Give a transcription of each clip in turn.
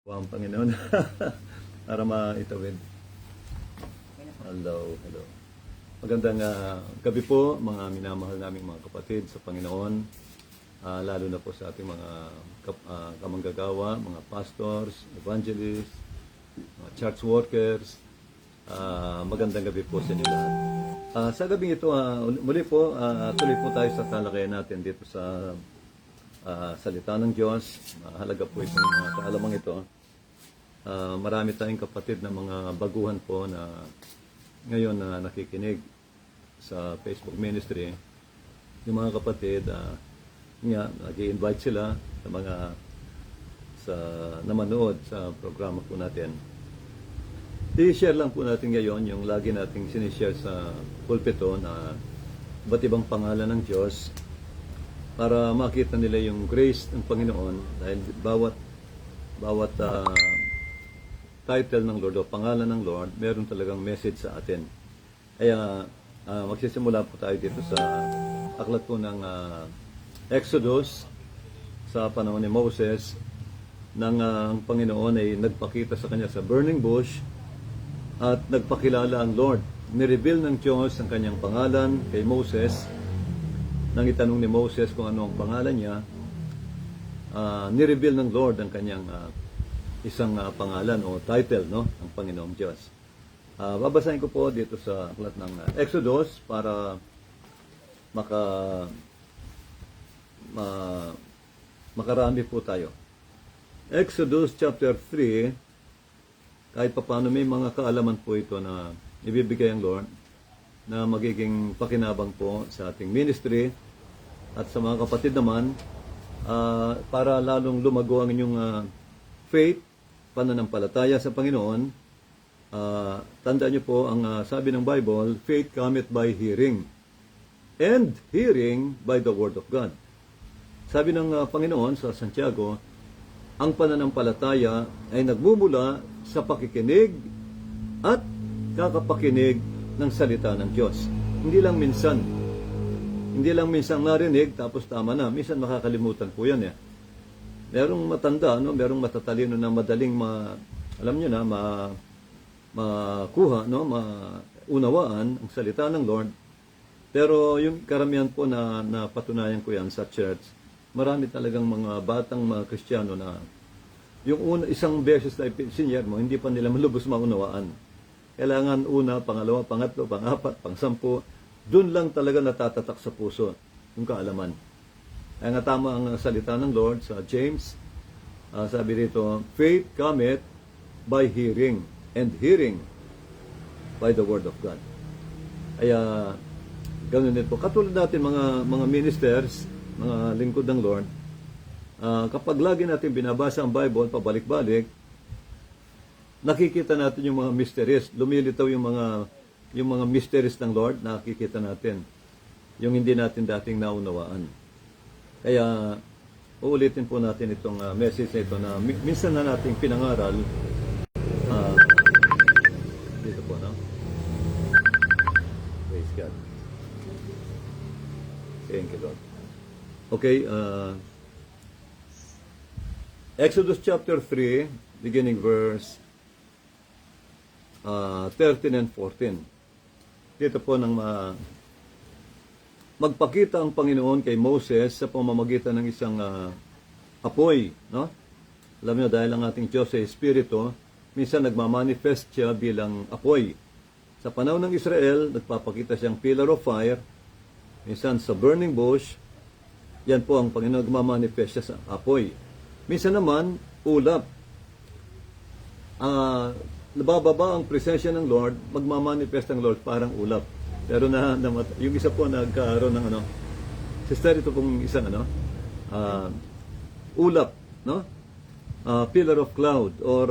Ang Panginoon para maitawid. Hello. Magandang gabi po mga minamahal naming mga kapatid sa Panginoon, lalo na po sa ating mga kamanggagawa, mga pastors, evangelists, mga church workers. Magandang gabi po sa inyo lahat. Sa gabing ito, muli po, tuloy po tayo sa talakayan natin dito sa salita ng Diyos. Mahalaga po itong kaalamang ito. Marami tayong kapatid na mga baguhan po na ngayon na nakikinig sa Facebook ministry. Yung mga kapatid, nag-i-invite sila sa namanood sa programa po natin. I-share lang po natin ngayon yung lagi nating sinishare sa pulpito na iba't ibang pangalan ng Diyos para makita nila yung grace ng Panginoon dahil bawat title ng Lord o pangalan ng Lord, meron talagang message sa atin. Kaya magsisimula po tayo dito sa aklat po ng Exodus sa panahon ni Moses nang ang Panginoon ay nagpakita sa kanya sa burning bush at nagpakilala ang Lord. Nireveal ng Diyos ang kanyang pangalan kay Moses. Nang itanong ni Moses kung ano ang pangalan niya, nireveal ng Lord ang kanyang isang pangalan o title, no, ng Panginoong Diyos. Babasahin ko po dito sa aklat ng Exodus para makarami po tayo. Exodus chapter 3, kahit paano may mga kaalaman po ito na ibibigay ang Lord na magiging pakinabang po sa ating ministry at sa mga kapatid naman para lalong lumago ang inyong faith, pananampalataya sa Panginoon. Tandaan niyo po ang sabi ng Bible, faith cometh by hearing, and hearing by the word of God. Sabi ng Panginoon sa Santiago, ang pananampalataya ay nagmumula sa pakikinig at kakapakinig ng salita ng Diyos. Hindi lang minsan narinig tapos tama na. Minsan makakalimutan po yan. Merong matanda, no? Merong matatalino na madaling makuha, no? Maunawaan ang salita ng Lord. Pero yung karamihan po na patunayan ko yan sa church, marami talagang mga batang mga Kristiyano na yung isang beses na sinyer mo, hindi pa nila malubos maunawaan. Kailangan una, pangalawa, pangatlo, pangapat, pangsampu, dun lang talaga natatatak sa puso yung kaalaman. Kaya nga tama ang salita ng Lord sa James. Sabi rito, faith cometh by hearing, and hearing by the word of God. Kaya, ganoon din po. Katulad natin mga ministers, mga lingkod ng Lord, kapag lagi natin binabasa ang Bible, pabalik-balik, nakikita natin yung mga mysteries. Lumilitaw yung mga mysteries ng Lord, nakikita natin. Yung hindi natin dating naunawaan. Kaya, uulitin po natin itong message na ito na minsan na nating pinangaral. Dito po, no? Praise God. Thank you, Lord. Okay, Exodus chapter 3, beginning verse 13 and 14. Dito po nang magpakita ang Panginoon kay Moses sa pamamagitan ng isang apoy, no? Alam niyo, dahil ang ating Diyos ay Espiritu, minsan nagmamanifest siya bilang apoy. Sa panahon ng Israel, nagpapakita siyang pillar of fire, minsan sa burning bush. Yan po ang Panginoon, nagmamanifest siya sa apoy. Minsan naman, ulap. Nabababa ang presensya ng Lord, magmamanifest ang Lord parang ulap. Pero yung isa po nagkaroon ng sister, ito pong isang ulap, no? Pillar of cloud or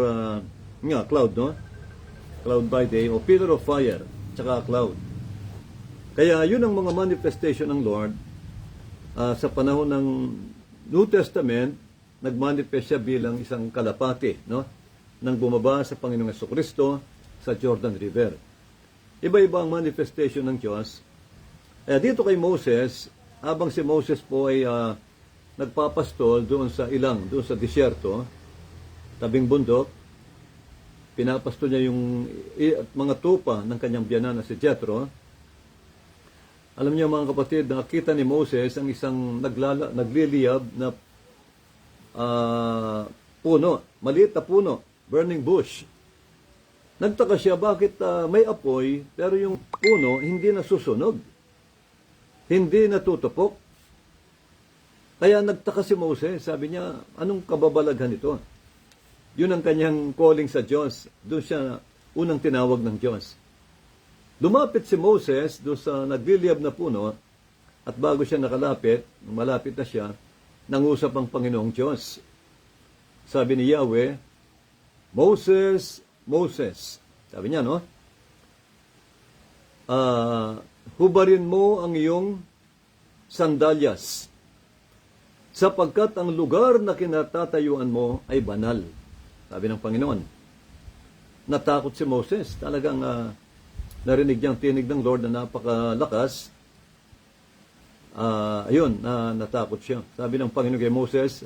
cloud, no? Cloud by day o pillar of fire, tsaka cloud. Kaya yun ang mga manifestation ng Lord sa panahon ng New Testament. Nagmanifest siya bilang isang kalapati, no? Nang bumaba sa Panginoong Jesucristo sa Jordan River. Iba-iba ang manifestation ng Diyos. Dito kay Moses, habang si Moses po ay nagpapastol doon sa ilang, doon sa disyerto, tabing bundok, pinapasto niya yung mga tupa ng kanyang biyanan na si Jethro. Alam niyo mga kapatid, nakita ni Moses ang isang nagliliyab na puno, maliit na puno, burning bush. Nagtaka siya bakit may apoy pero yung puno hindi nasusunog, hindi natutupok. Kaya nagtaka si Moses, sabi niya, anong kababalaghan ito? Yun ang kanyang calling sa Diyos. Doon siya unang tinawag ng Diyos. Lumapit si Moses doon sa nagliliyab na puno at bago siya nakalapit, malapit na siya, nangusap ang Panginoong Diyos. Sabi ni Yahweh, Moses, Moses. Sabi niya, no? Hubarin mo ang iyong sandalyas sapagkat ang lugar na kinatatayuan mo ay banal. Sabi ng Panginoon. Natakot si Moses. Talagang narinig niyang tinig ng Lord na napakalakas. Natakot siya. Sabi ng Panginoon kay Moses,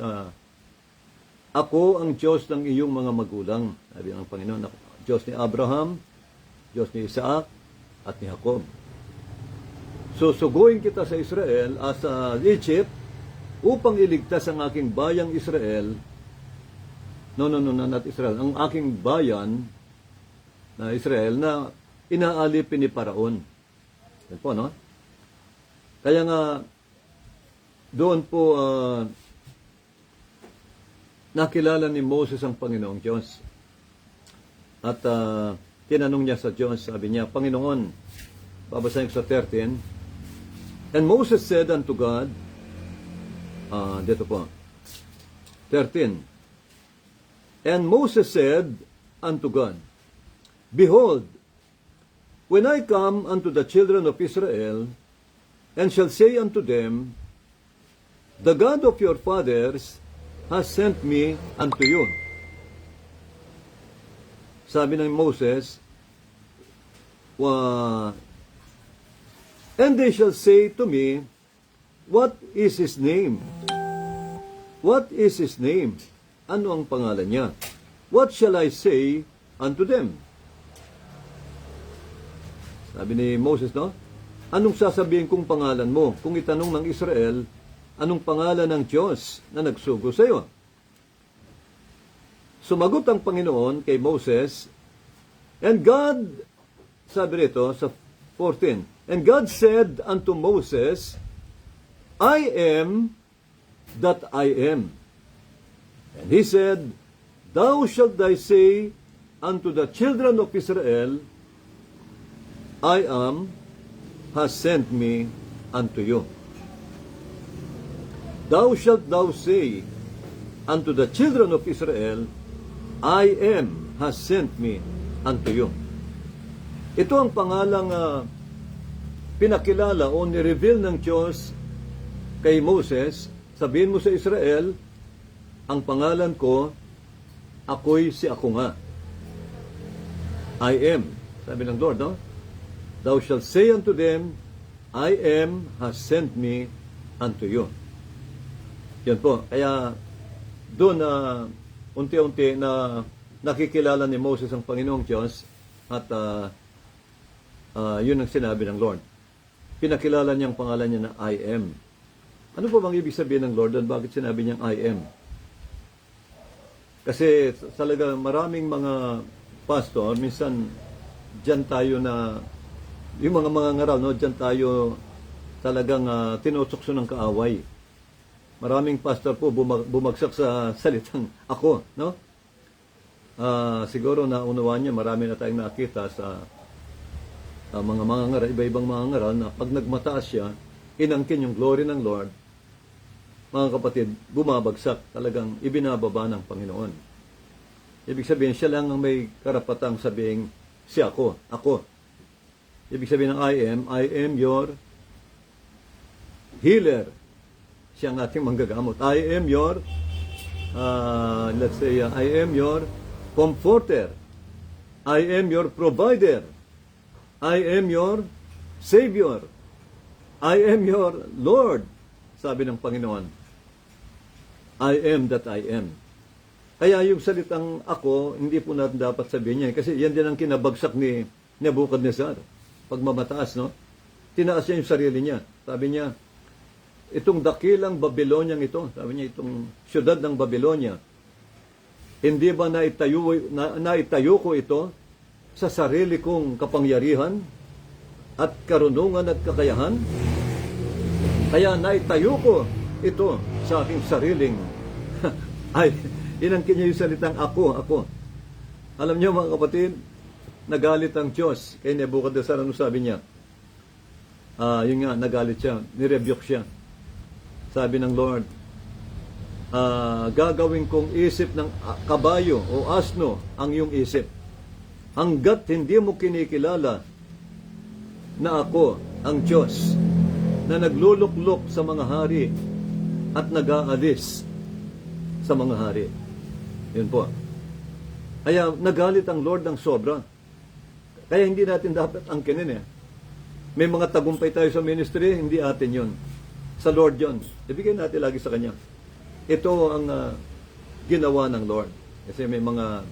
ako ang Diyos ng iyong mga magulang. Sabi ng Panginoon, Diyos ni Abraham, Diyos ni Isaac, at ni Jacob. Susuguin kita sa Israel, sa Egypt, upang iligtas ang aking bayang Israel. Not Israel. Ang aking bayan na Israel na inaalipin ni Paraon. Yan po, no? Kaya nga, doon po nakilala ni Moses ang Panginoong Diyos. At tinanong niya sa Diyos, sabi niya, Panginoon, babasahin ko sa 13, and Moses said unto God, dito po, 13, and Moses said unto God, behold, when I come unto the children of Israel, and shall say unto them, the God of your fathers has sent me unto you. Sabi ng Moses, and they shall say to me, what is his name? What is his name? Ano ang pangalan niya? What shall I say unto them? Sabi ni Moses, no? Anong sasabihin kong pangalan mo? Kung itanong ng Israel, anong pangalan ng Diyos na nagsugo sa iyo? Sumagot ang Panginoon kay Moses, and God, sabi rito sa 14, and God said unto Moses, I am that I am. And he said, thou shalt thy say unto the children of Israel, I am has sent me unto you. Thou shalt thou say unto the children of Israel, I am has sent me unto you. Ito ang pangalang pinakilala o ni-reveal ng Diyos kay Moses. Sabihin mo sa Israel, ang pangalan ko, ako'y si ako nga. I am. Sabi ng Lord, no? Thou shalt say unto them, I am has sent me unto you. Yan po. Kaya doon unti-unti na nakikilala ni Moses ang Panginoong Diyos at yun ang sinabi ng Lord. Pinakilala niyang pangalan niya na I am. Ano po bang ibig sabihin ng Lord? Bakit sinabi niyang I am? Kasi talaga maraming mga pastor, minsan dyan tayo na, yung mga ngaral, no, dyan tayo talagang tinutukso ng kaaway. Maraming pastor po bumagsak sa salitang ako, no? Siguro naunawaan niya, marami na tayong nakita sa mga ngaral, iba-ibang mga ngaral na pag nagmataas siya, inangkin yung glory ng Lord, mga kapatid, bumabagsak, talagang ibinababa ng Panginoon. Ibig sabihin, siya lang ang may karapatang sabihin, si ako. Ibig sabihin ng I am your healer. Siya ang ating manggagamot. I am your, let's say, I am your comforter. I am your provider. I am your Savior. I am your Lord. Sabi ng Panginoon, I am that I am. Kaya yung salitang ako, hindi po natin dapat sabihin niya. Kasi yan din ang kinabagsak ni Nebuchadnezzar. Pagmamataas, no? Tinaas niya yung sarili niya. Sabi niya, itong dakilang Babyloniang ito, sabi niya, itong syudad ng Babylonia, hindi ba naitayo ko ito sa sarili kong kapangyarihan at karunungan at kakayahan? Kaya naitayo ko ito sa aking sariling ay, inangkin niya yung salitang ako. Alam niyo mga kapatid, nagalit ang Diyos kay Nebuchadnezzar. Ano sabi niya? Yun nga, nagalit siya, nirebuke siya. Sabi ng Lord, gagawin kong isip ng kabayo o asno ang iyong isip. Hanggat hindi mo kinikilala na ako ang Diyos na nagluluklok sa mga hari at nag-aalis sa mga hari. Yun po. Kaya nagalit ang Lord ng sobra. Kaya hindi natin dapat angkinin eh. May mga tagumpay tayo sa ministry, hindi atin yun. Sa Lord yun. Ibigay natin lagi sa Kanya. Ito ang ginawa ng Lord. Kasi may mga,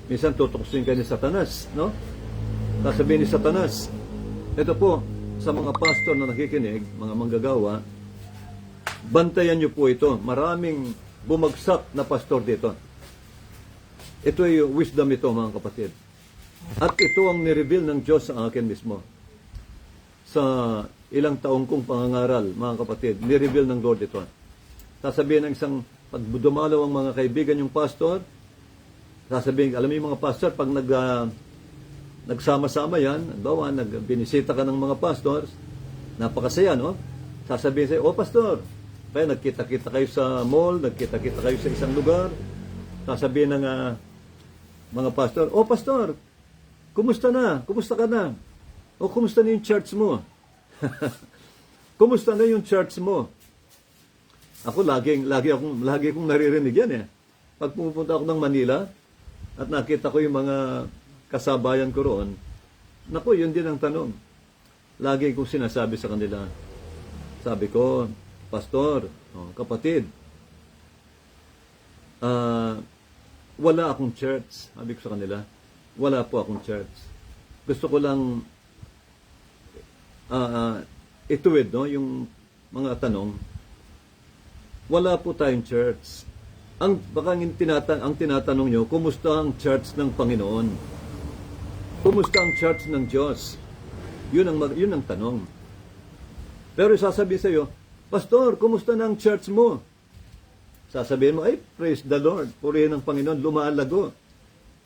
minsan tutuksin ka ni Satanas, no? Sasabihin ni Satanas, ito po, sa mga pastor na nakikinig, mga manggagawa, bantayan niyo po ito. Maraming bumagsak na pastor dito. Ito ay wisdom ito, mga kapatid. At ito ang nireveal ng Diyos sa akin mismo. Sa ilang taong kong pangangaral, mga kapatid, nireveal ng Lord ito. Sasabihin ng isang, pag dumalaw ang mga kaibigan yung pastor, sasabihin, alam mo yung mga pastor, pag nagsama-sama yan, bawa, nagbinisita ka ng mga pastors, napakasaya, no? Sasabihin sa'yo, pastor, kaya nagkita-kita kayo sa mall, nagkita-kita kayo sa isang lugar, sasabihin ng mga pastor, pastor, kumusta na? Kumusta ka na? Kumusta na yung church mo? Kumusta na yung church mo? Ako, lagi akong naririnig yan eh. Pag pupunta ako ng Manila, at nakita ko yung mga kasabayan ko roon, naku, yun din ang tanong. Lagi kong sinasabi sa kanila, sabi ko, pastor, kapatid, wala akong church. Sabi ko sa kanila, wala po akong church. Gusto ko lang ituwid, no, yung mga tanong. Wala po tayong church. Ang tinatanong nyo, kumusta ang church ng Panginoon? Kumusta ang church ng Diyos? Yun ang tanong. Pero sasabihin sa iyo, pastor, kumusta na ang church mo? Sasabihin mo, ay, praise the Lord. Purihin ng Panginoon, lumaalago.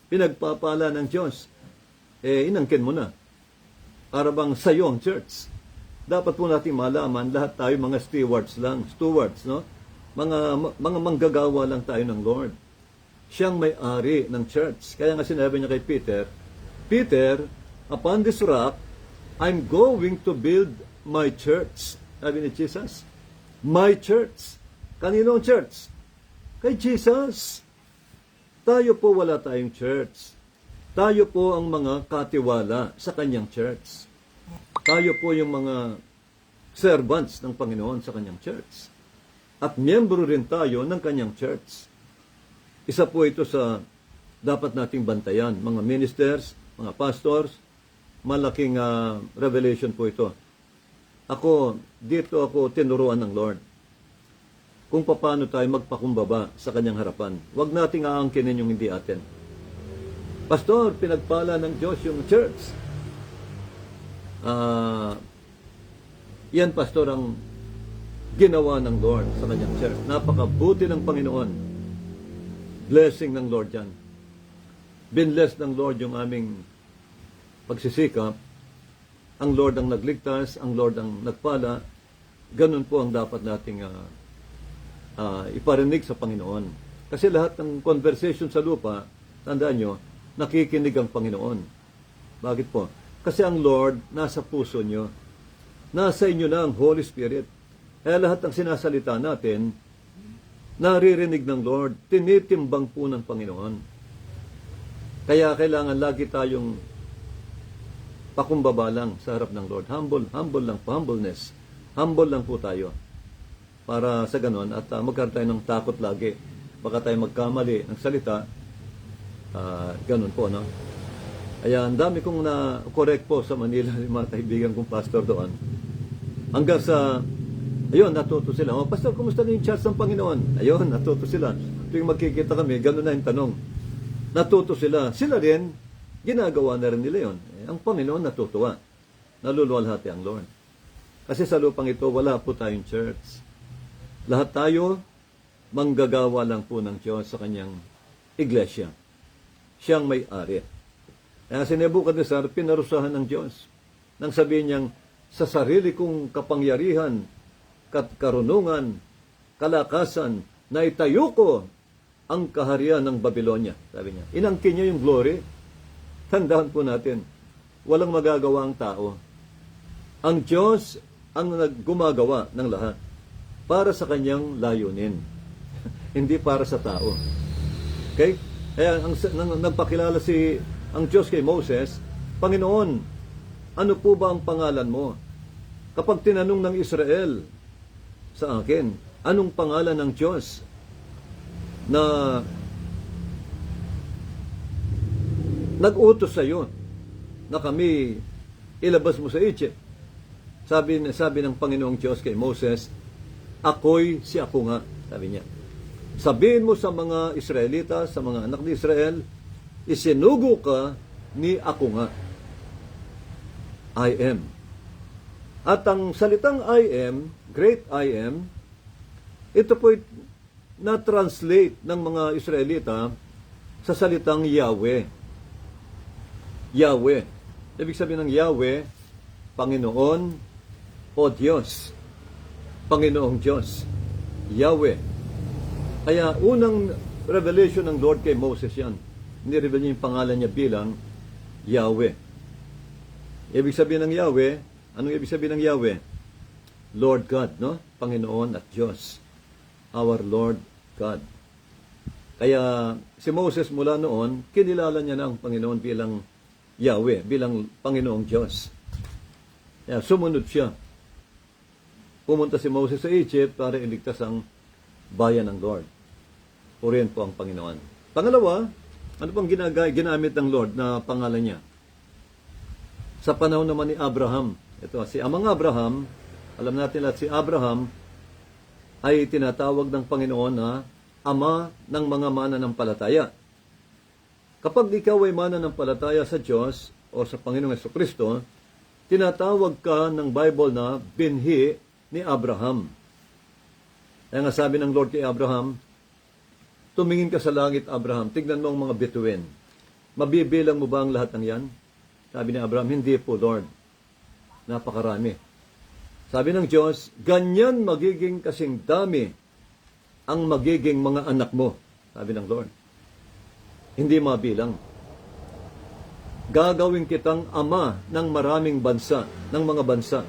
Pinagpapala ng Diyos. Inangkin mo na. Para bang sa'yo ang church. Dapat po natin malaman, lahat tayo mga stewards, no? Mga manggagawa lang tayo ng Lord. Siyang may-ari ng church. Kaya nga sinabi niya kay Peter, Peter, upon this rock, I'm going to build my church. Sabi ni Jesus, my church. Kanino ang church? Kay Jesus. Tayo po wala tayong church. Tayo po ang mga katiwala sa kanyang church. Tayo po yung mga servants ng Panginoon sa kanyang church. At miyembro rin tayo ng kanyang church. Isa po ito sa dapat nating bantayan. Mga ministers, mga pastors, malaking revelation po ito. Dito ako tinuruan ng Lord kung paano tayo magpakumbaba sa kanyang harapan. Huwag nating aangkinin yung hindi atin. Pastor, pinagpala ng Diyos yung church. Yan, pastor, ang ginawa ng Lord sa kanyang church. Napakabuti ng Panginoon. Blessing ng Lord yan. Binless ng Lord yung aming pagsisikap. Ang Lord ang nagligtas, ang Lord ang nagpala. Ganun po ang dapat nating iparinig sa Panginoon. Kasi lahat ng conversation sa lupa, tandaan nyo, nakikinig ang Panginoon. Bakit po? Kasi ang Lord nasa puso nyo. Nasa inyo na ang Holy Spirit. Kaya lahat ng sinasalita natin, naririnig ng Lord, tinitimbang po ng Panginoon. Kaya kailangan lagi tayong pakumbaba lang sa harap ng Lord. Humble lang po, humbleness. Humble lang po tayo. Para sa ganon at magkaroon tayo ng takot lagi. baka tayo magkamali ng salita. Ganun po, no? Kaya ang dami kong na-correct po sa Manila, yung mga kaibigan kong pastor doon. Hanggang sa, ayun, natuto sila. Oh, pastor, kumusta na yung church ng Panginoon? Ayun, natuto sila. Tuwing magkikita kami, ganun na yung tanong. Natuto sila. Sila rin, ginagawa na rin nila yun. Ang Panginoon natutuwa. Naluluwalhati ang Lord. Kasi sa lupang ito, wala po tayong church. Lahat tayo, manggagawa lang po ng Diyos sa kanyang iglesia. Siyang may-ari. Kaya si Nebuchadnezzar, pinarusahan ng Diyos. Nang sabihin niyang, sa sarili kong kapangyarihan, karunungan, kalakasan, na itayo ko ang kaharian ng Babylonia. Sabi niya, inangkin niya yung glory. Tandaan po natin, walang magagawa ang tao. Ang Diyos ang gumagawa ng lahat para sa kanyang layunin. Hindi para sa tao. Okay? Kaya nagpakilala ang Diyos kay Moses, Panginoon, ano po ba ang pangalan mo? Kapag tinanong ng Israel sa akin, anong pangalan ng Diyos na nag-utos sa iyo na kami ilabas mo sa Egypt? Sabi ng Panginoong Diyos kay Moses, ako'y si ako nga, sabi niya. Sabihin mo sa mga Israelita, sa mga anak ni Israel, isinugo ka ni ako nga. I am. At ang salitang I am, great I am, ito po'y na-translate ng mga Israelita sa salitang Yahweh. Yahweh. Ibig sabihin ng Yahweh, Panginoon o Diyos. Panginoong Diyos. Yahweh. Kaya unang revelation ng Lord kay Moses yan. Nireveal niya yung pangalan niya bilang Yahweh. Ibig sabihin ng Yahweh, anong ibig sabihin ng Yahweh? Lord God, no? Panginoon at Diyos. Our Lord God. Kaya si Moses mula noon, kinilala niya na ang Panginoon bilang Yahweh, bilang Panginoong Diyos. Kaya sumunod siya. Pumunta si Moses sa Egypt para iligtas ang bayan ng Lord. Purihin po ang Panginoon. Pangalawa, ano pang ginamit ng Lord na pangalan niya? Sa panahon naman ni Abraham, ito si Amang Abraham, alam natin lahat si Abraham ay tinatawag ng Panginoon na Ama ng mga mananampalataya. Kapag ikaw ay mananampalataya sa Diyos o sa Panginoong Jesucristo, tinatawag ka ng Bible na binhi ni Abraham. Kaya nga sabi ng Lord kay Abraham, tumingin ka sa langit, Abraham. Tignan mo ang mga bituin. Mabibilang mo ba ang lahat ng yan? Sabi ni Abraham, hindi po, Lord. Napakarami. Sabi ng Diyos, ganyan magiging kasing dami ang magiging mga anak mo. Sabi ng Lord. Hindi mabilang. Gagawin kitang ama ng maraming bansa, ng mga bansa.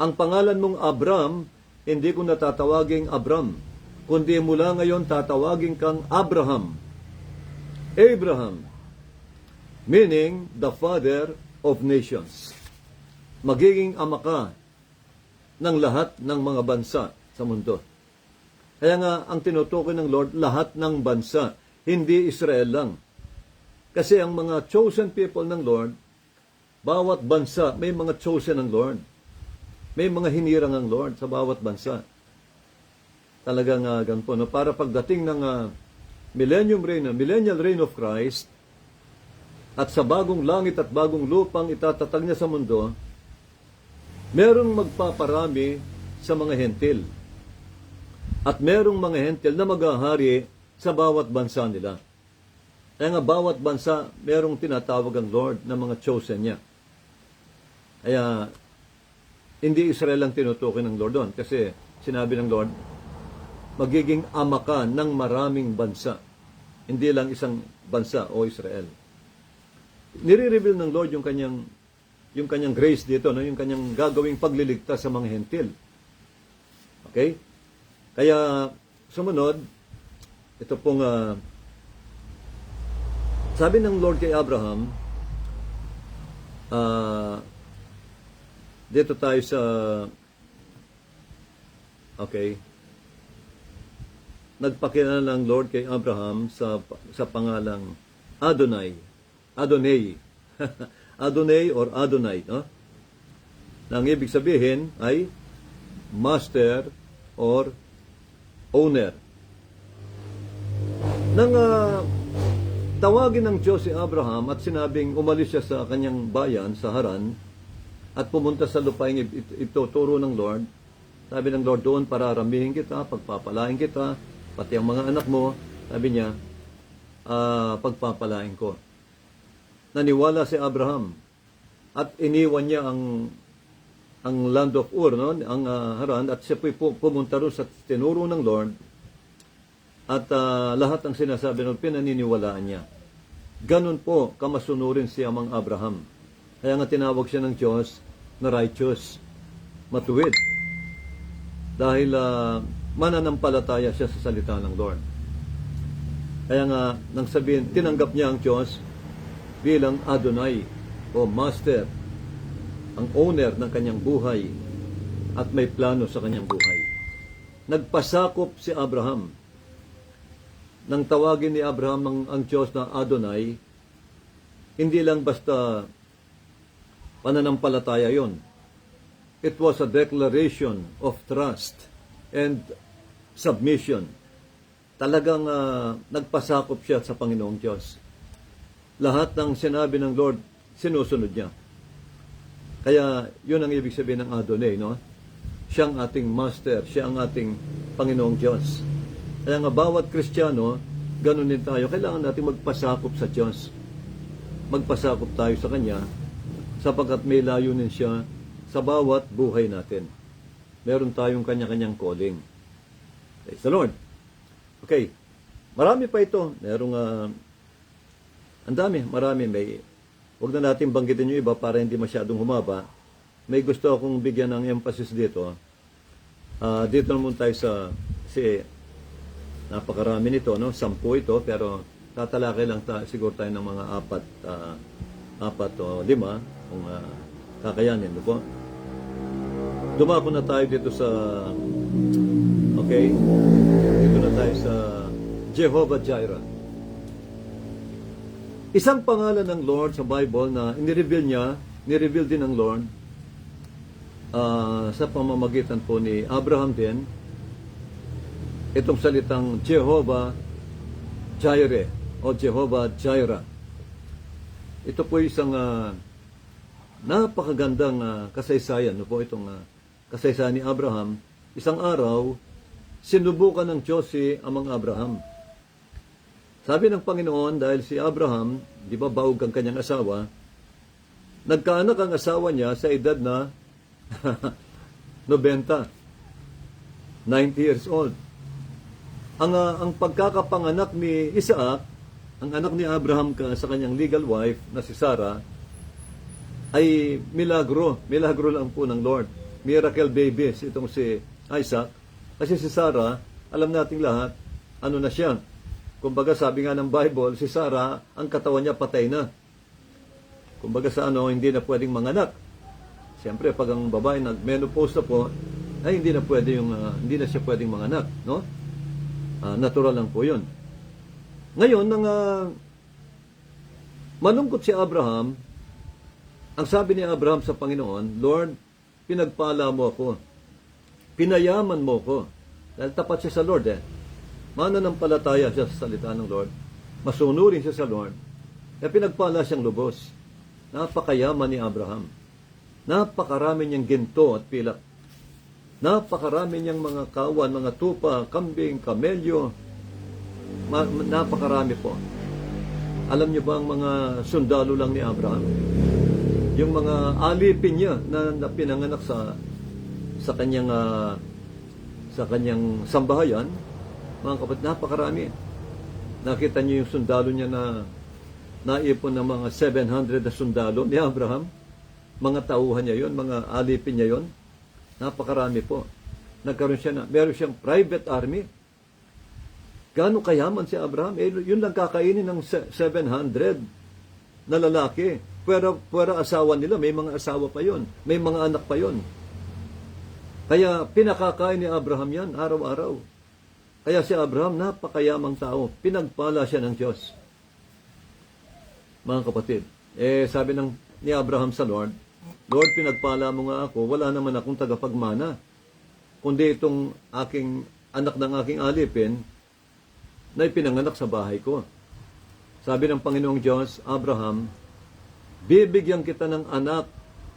Ang pangalan mong Abram, hindi ko natatawaging Abram, kundi mula ngayon tatawagin kang Abraham. Abraham, meaning the father of nations. Magiging ama ka ng lahat ng mga bansa sa mundo. Kaya nga, ang tinutukoy ng Lord, lahat ng bansa, hindi Israel lang. Kasi ang mga chosen people ng Lord, bawat bansa, may mga chosen ng Lord. May mga hinirang ng Lord sa bawat bansa. Talagang ganito, no? Para pagdating ng millennial reign of Christ, at sa bagong langit at bagong lupang itatatag niya sa mundo, merong magpaparami sa mga hentil. At merong mga hentil na maghahari sa bawat bansa nila. Kaya nga bawat bansa, merong tinatawag ang Lord na mga chosen niya. Kaya, hindi Israel ang tinutukoy ng Lord doon. Kasi sinabi ng Lord, magiging ama ka ng maraming bansa. Hindi lang isang bansa o Israel. Nire-reveal ng Lord yung kanyang grace dito, no? Yung kanyang gagawing pagliligtas sa mga hentil. Okay? Kaya, sumunod, ito pong, sabi ng Lord kay Abraham, dito tayo sa, okay, nagpakilala ng Lord kay Abraham sa pangalang Adonai. Adonai. Adonai or Adonai, no? Na ang ibig sabihin ay master or owner. Nang tawagin ng Diyos si Abraham at sinabing umalis siya sa kanyang bayan, sa Haran, at pumunta sa lupaing ituturo ng Lord, sabi ng Lord, doon pararamihin kita, pagpapalain kita, pati ang mga anak mo, sabi niya, pagpapalain ko. Naniwala si Abraham at iniwan niya ang land of Ur, no? Ang Haran, at siya pumunta rin sa tinuro ng Lord, at lahat ng sinasabi ng pinaniniwalaan niya. Ganun po kamasunurin si Amang Abraham. Kaya nga tinawag siya ng Diyos na righteous, matuwid. Dahil mananampalataya siya sa salita ng Lord. Kaya nga, nang sabihin, tinanggap niya ang Diyos bilang Adonai o Master, ang owner ng kanyang buhay at may plano sa kanyang buhay. Nagpasakop si Abraham. Nang tawagin ni Abraham ang Diyos na Adonai, hindi lang basta pananampalataya yon. It was a declaration of trust and submission. Talagang nagpasakop siya sa Panginoong Diyos. Lahat ng sinabi ng Lord, sinusunod niya. Kaya yun ang ibig sabihin ng Adonai, no? Siya ang ating master, siya ang ating Panginoong Diyos. Kaya nga bawat Kristiyano, ganun din tayo. Kailangan natin magpasakop sa Diyos. Magpasakop tayo sa Kanya sapagkat may layunin siya sa bawat buhay natin. Meron tayong kanya-kanyang calling. Praise the Lord. Okay. Marami pa ito. Merong ang dami, marami. Huwag na natin banggitin yung iba para hindi masyadong humaba. May gusto akong bigyan ng emphasis dito. Dito naman tayo napakarami nito, no? 10 ito, pero tatalakay lang siguro tayo ng mga 4 o 5 kung kakayanin. No po? Dumako na tayo dito sa dito na tayo sa Jehovah Jireh. Isang pangalan ng Lord sa Bible na nireveal din ng Lord sa pamamagitan po ni Abraham din, itong salitang Jehovah Jireh o Jehovah Jireh. Ito po isang napakagandang kasaysayan. No po itong kasaysayan ni Abraham. Isang araw, sinubukan ng Diyos si Amang Abraham. Sabi ng Panginoon, dahil si Abraham, di ba baog ang kanyang asawa, nagkaanak ang asawa niya sa edad na 90 years old. Ang pagkakapanganak ni Isaac, ang anak ni Abraham sa kanyang legal wife na si Sarah, ay milagro lang po ng Lord. Miracle babies itong si Isaac. Kasi si Sarah, alam nating lahat, ano na siya. Kumbaga sabi nga ng Bible, si Sarah, ang katawan niya patay na. Kumbaga hindi na pwedeng manganak. Siyempre, pag ang babae nag-menopause na po, ay hindi na siya pwedeng manganak, no? Natural lang po yun. Ngayon, nang malungkot si Abraham, ang sabi ni Abraham sa Panginoon, Lord, pinagpala mo ako. Pinayaman mo ako. Dahil tapat siya sa Lord Mananampalataya siya sa salita ng Lord. Masunurin siya sa Lord. Kaya pinagpala siyang lubos. Napakayaman ni Abraham. Napakarami niyang ginto at pilak. Napakarami niyang mga kawan, mga tupa, kambing, kamelyo. Napakarami po. Alam niyo ba ang mga sundalo lang ni Abraham? Yung mga alipin niya na pinanganak sa kanyang sambahayan, mga kapatid, napakarami. Nakita niyo yung sundalo niya na naipon ng mga 700 na sundalo ni Abraham. Mga tauhan niya yon, mga alipin niya yon. Napakarami po. Meron siyang private army. Gaano kayaman si Abraham? Yun lang kakainin ng 700 na lalaki. Pwera asawa nila, may mga asawa pa yon, may mga anak pa yon. Kaya pinakakain ni Abraham yan araw-araw. Kaya si Abraham, napakayamang tao. Pinagpala siya ng Diyos. Mga kapatid, sabi ni Abraham sa Lord, Lord, pinagpala mo nga ako, wala naman akong tagapagmana. Kundi itong aking anak ng aking alipin na ipinanganak sa bahay ko. Sabi ng Panginoong Diyos, Abraham, bibigyan kita ng anak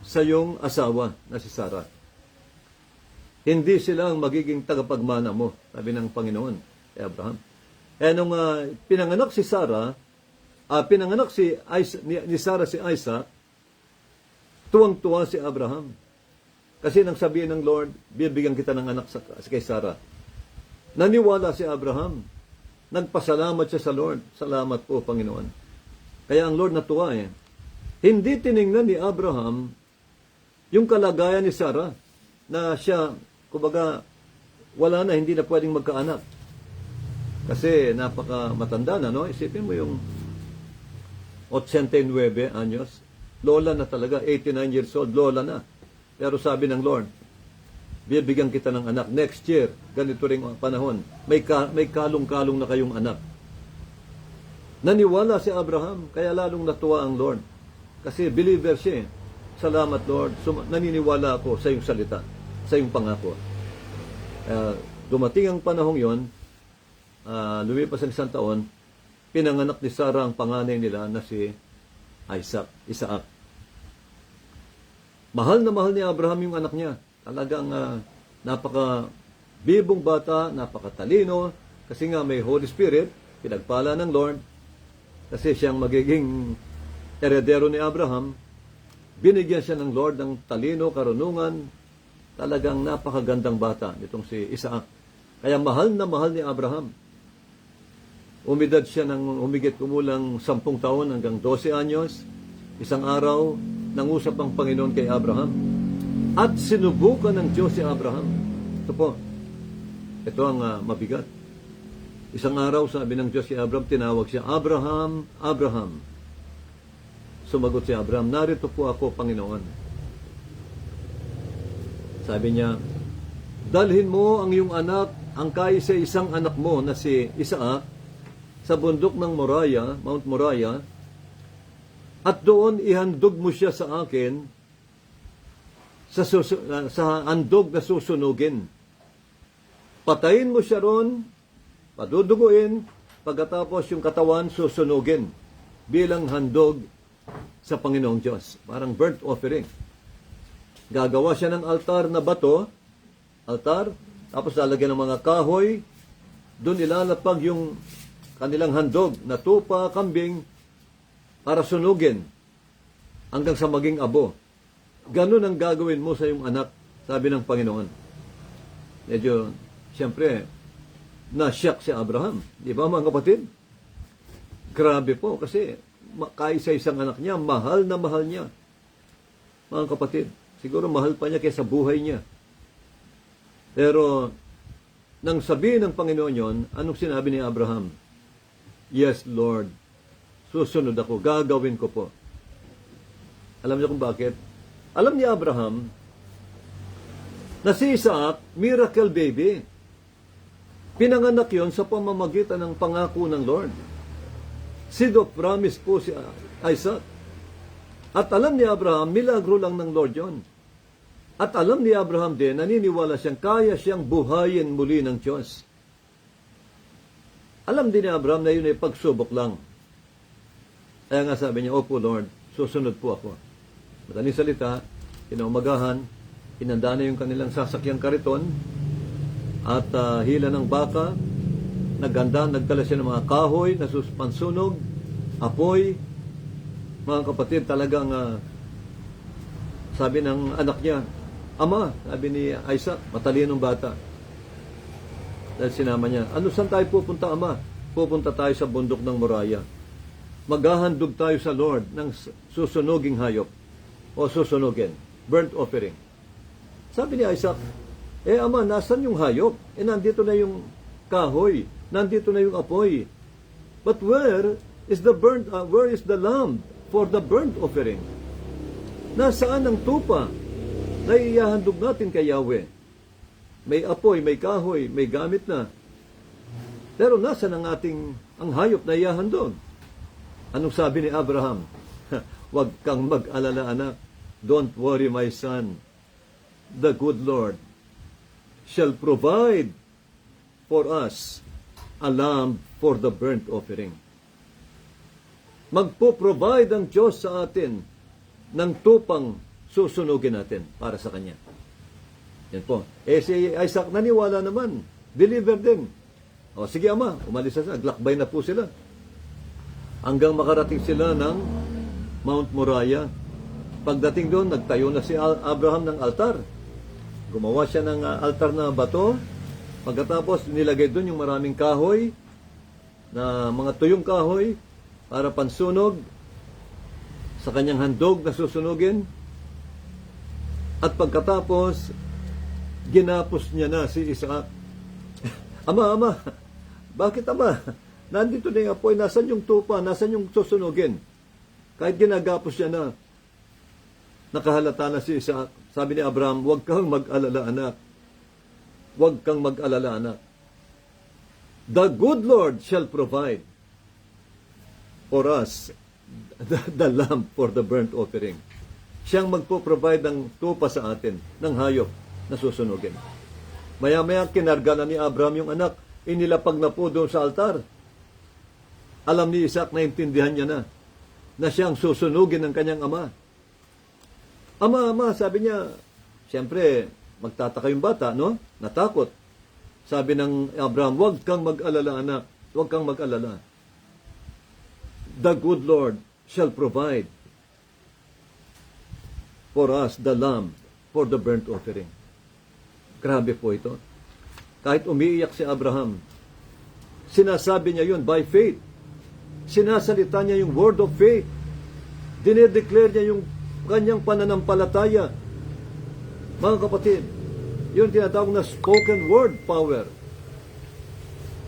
sa iyong asawa na si Sarah. Hindi sila ang magiging tagapagmana mo, sabi ng Panginoon kay Abraham. Nung pinanganak si Sarah, pinanganak ni Sarah si Isaac, tuwang-tuwa si Abraham. Kasi nang sabihin ng Lord, bibigyan kita ng anak kay Sarah. Naniwala si Abraham. Nagpasalamat siya sa Lord. Salamat po, Panginoon. Kaya ang Lord natuwa Hindi tiningnan ni Abraham yung kalagayan ni Sarah na siya, kumbaga, wala na, hindi na pwedeng magkaanak. Kasi napaka matanda na, no? Isipin mo yung 89 anyos. Lola na talaga, 89 years old, lola na. Pero sabi ng Lord, bibigyan kita ng anak. Next year, ganito rin ang panahon. May kalong-kalong na kayong anak. Naniwala si Abraham, kaya lalong natuwa ang Lord. Kasi believer siya. Salamat, Lord. Naniniwala ako sa iyong salita, sa iyong pangako. Dumating ang panahong yon, lumipas ang isang taon, pinanganak ni Sarah ang panganay nila na si Isaac. Mahal na mahal ni Abraham yung anak niya. Talagang napaka-bibong bata, napaka-talino, kasi nga may Holy Spirit, pinagpala ng Lord, kasi siyang magiging heredero ni Abraham. Binigyan siya ng Lord ng talino, karunungan, talagang napakagandang bata nitong si Isaac. Kaya mahal na mahal ni Abraham. Umidad siya ng humigit kumulang 10 taon hanggang 12 anyos. Isang araw, nangusap ang Panginoon kay Abraham. At sinubukan ng Diyos si Abraham. Ito po. Ito ang mabigat. Isang araw, sabi ng Diyos si Abraham, tinawag siya, Abraham, Abraham. Sumagot si Abraham, narito po ako, Panginoon. Sabi niya, dalhin mo ang iyong anak, ang kaisa-isang anak mo na si Isaac, sa bundok ng Moriah, Mount Moriah, at doon ihandog mo siya sa akin sa handog na susunugin. Patayin mo siya ron, paduduguin, pagkatapos yung katawan susunugin bilang handog sa Panginoong Diyos. Parang burnt offering. Gagawa siya ng altar na bato, tapos lalagyan ng mga kahoy, doon ilalapag yung kanilang handog na tupa, kambing, para sunugin hanggang sa maging abo. Ganun ang gagawin mo sa iyong anak, sabi ng Panginoon. Medyo, siyempre, na-shock si Abraham. Di ba, mga kapatid? Grabe po, kasi kaisa-isang anak niya, mahal na mahal niya. Mga kapatid, siguro mahal pa niya kaysa buhay niya. Pero, nang sabihin ng Panginoon yon, anong sinabi ni Abraham? Yes, Lord. Susunod ako, gagawin ko po. Alam niyo kung bakit? Alam ni Abraham na si Isaac, miracle baby. Pinanganak yon sa pamamagitan ng pangako ng Lord. Seed of promise po si Isaac. At alam ni Abraham, milagro lang ng Lord yon. At alam ni Abraham din, naniniwala siyang kaya siyang buhayin muli ng Diyos. Alam din ni Abraham na yun ay pagsubok lang. Kaya nga sabi niya, Opo Lord, susunod po ako. Madaling salita, kinaumagahan, inanda na yung kanilang sasakyang kariton, at hila ng baka, nagdala siya ng mga kahoy, na pansunog, apoy. Mga kapatid, talagang sabi ng anak niya, Ama, sabi ni Isaac, matalinong bata. Dahil sinama niya, saan tayo pupunta, Ama? Pupunta tayo sa bundok ng Moriah. Maghahandog tayo sa Lord ng susunuging hayop o susunugin, burnt offering. Sabi ni Isaac, Ama, nasan yung hayop? Nandito na yung kahoy, nandito na yung apoy. But where is the lamb for the burnt offering? Nasaan ang tupa na iyahandog natin kay Yahweh? May apoy, may kahoy, may gamit na. Pero nasa ang ang hayop na iyahandog? Anong sabi ni Abraham? Huwag kang mag-alala, anak. Don't worry, my son. The good Lord shall provide for us a lamb for the burnt offering. Magpo-provide ang Diyos sa atin ng tupang susunugin natin para sa Kanya. Yan po. Si Isaac naniwala naman. Deliver din. O sige ama, umalis na sila. Naglakbay na po sila. Hanggang makarating sila ng Mount Moriah. Pagdating doon, nagtayo na si Abraham ng altar. Gumawa siya ng altar na bato. Pagkatapos, nilagay doon yung maraming kahoy, na mga tuyong kahoy, para pansunog sa kanyang handog na susunugin. At pagkatapos, ginapos niya na si Isaac. Ama, bakit ama? Nandito na yung apoy, nasan yung tupa, nasan yung susunugin? Kahit ginagapos niya na, nakahalata na si Isaac. Sabi ni Abraham, huwag kang mag-alala, anak. Huwag kang mag-alala, anak. The good Lord shall provide for us the lamb for the burnt offering. Siyang magpo-provide ng tupa sa atin, ng hayop na susunugin. Maya-maya kinarga na ni Abraham yung anak, inilapag na po doon sa altar. Alam ni Isaac, naintindihan niya na siyang susunugin ng kanyang ama. Ama, sabi niya, siyempre, magtataka yung bata, no? Natakot. Sabi ng Abraham, huwag kang mag-alala, anak. Huwag kang mag-alala. The good Lord shall provide for us the lamb for the burnt offering. Grabe po ito. Kahit umiiyak si Abraham, sinasabi niya yun by faith. Sinasalita niya yung word of faith. Dinedeclare niya yung kanyang pananampalataya. Mga kapatid, yun tinatawag na spoken word power.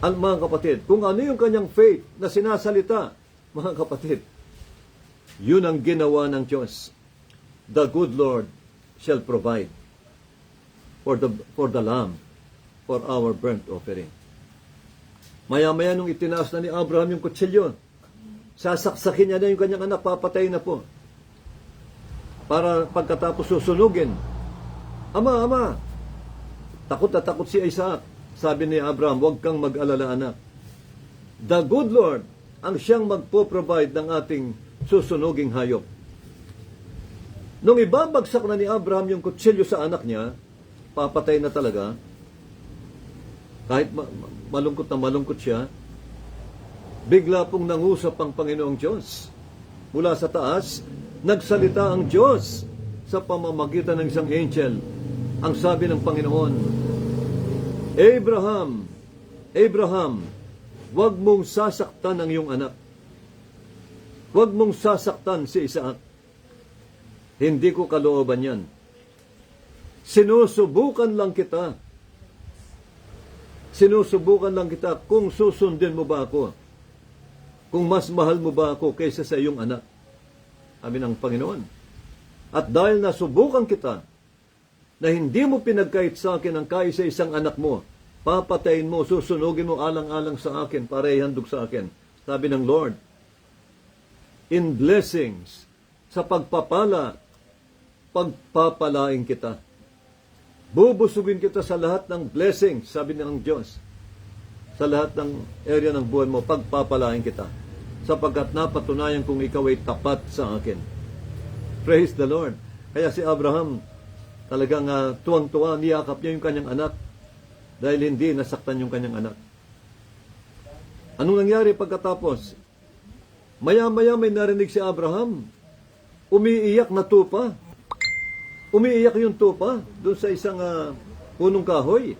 Mga kapatid, kung ano yung kanyang faith na sinasalita, mga kapatid, yun ang ginawa ng Diyos. The good Lord shall provide for the lamb for our burnt offering. Maya-maya nung itinaas na ni Abraham yung kutsilyo, sasaksakin niya na yung kanyang anak, papatay na po. Para pagkatapos susunugin, Ama, takot na takot si Isaac. Sabi ni Abraham, huwag kang mag-alala, anak. The good Lord ang siyang magpo-provide ng ating susunuging hayop. Nung ibabagsak na ni Abraham yung kutsilyo sa anak niya, papatay na talaga, kahit malungkot siya, bigla pong nangusap ang Panginoong Diyos. Mula sa taas, nagsalita ang Diyos sa pamamagitan ng isang angel. Ang sabi ng Panginoon, Abraham, huwag mong sasaktan ang iyong anak. Huwag mong sasaktan si Isaac. Hindi ko kalooban yan. Sinusubukan lang kita. Sinusubukan lang kita kung susundin mo ba ako. Kung mas mahal mo ba ako kaysa sa iyong anak. Sabi ng Panginoon. At dahil nasubukan kita, na hindi mo pinagkait sa akin ang kaisa isang anak mo, papatayin mo, susunugin mo alang-alang sa akin, para ihandog sa akin. Sabi ng Lord, in blessings, sa pagpapalain kita. Bubusugin kita sa lahat ng blessings, sabi ng Diyos. Sa lahat ng area ng buhay mo, pagpapalain kita. Sapagkat napatunayan kung ikaw ay tapat sa akin. Praise the Lord. Kaya si Abraham, talagang tuwang-tuwa, niyakap niya yung kanyang anak dahil hindi nasaktan yung kanyang anak. Anong nangyari pagkatapos? Maya-maya may narinig si Abraham. Umiiyak na tupa. Umiiyak yung tupa doon sa isang punong kahoy.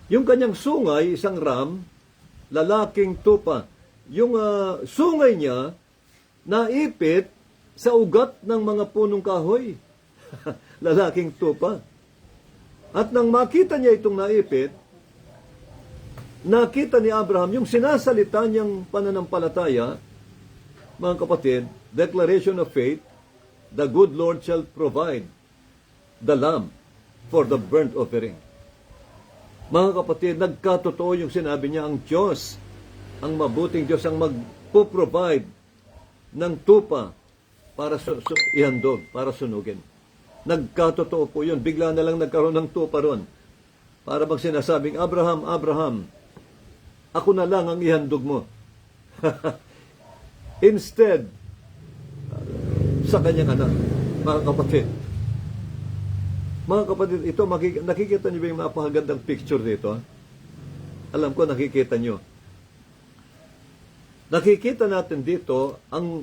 Yung kanyang sungay, isang ram, lalaking tupa. Yung sungay niya, naipit sa ugat ng mga punong kahoy. Lalaking tupa. At nang makita niya itong naipit, nakita ni Abraham yung sinasalita niyang pananampalataya, mga kapatid, declaration of faith, the good Lord shall provide the lamb for the burnt offering. Mga kapatid, nagkatotoo yung sinabi niya, ang Diyos, ang mabuting Diyos, ang magpo-provide ng tupa para ihandog, para sunugin. Nagkatotoo po yun. Bigla na lang nagkaroon ng tupa ron. Para bang sinasabing, Abraham, Abraham, ako na lang ang ihandog mo. Instead, sa kanyang anak, mga kapatid. Mga kapatid, ito, nakikita niyo ba yung napakagandang picture dito? Alam ko, nakikita niyo. Nakikita natin dito ang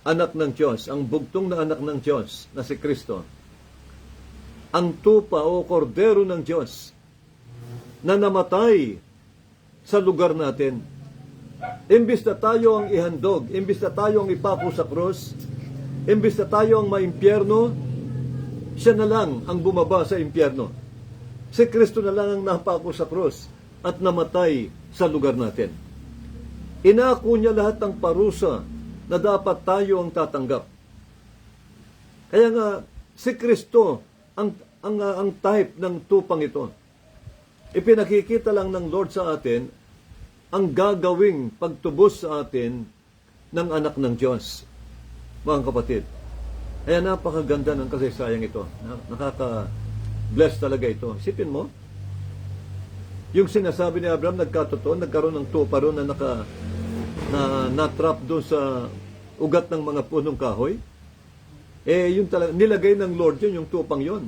anak ng Diyos, ang bugtong na anak ng Diyos na si Kristo. Ang tupa o kordero ng Diyos na namatay sa lugar natin. Imbis na tayo ang ihandog, imbis na tayo ang ipako sa krus, imbis na tayo ang maimpyerno, siya na lang ang bumaba sa impyerno. Si Kristo na lang ang napako sa krus at namatay sa lugar natin. Inako niya lahat ng parusa na dapat tayo ang tatanggap. Kaya nga, si Kristo ang type ng tupang ito. Ipinakikita lang ng Lord sa atin ang gagawing pagtubos sa atin ng anak ng Diyos. Mga kapatid, kaya napakaganda ng kasaysayang ito. Nakaka-bless talaga ito. Isipin mo, yung sinasabi ni Abraham, nagkatotoo, nagkaroon ng tupa ron na natrap doon sa ugat ng mga punong kahoy. Yun talaga, nilagay ng Lord yun, yung tupang yun.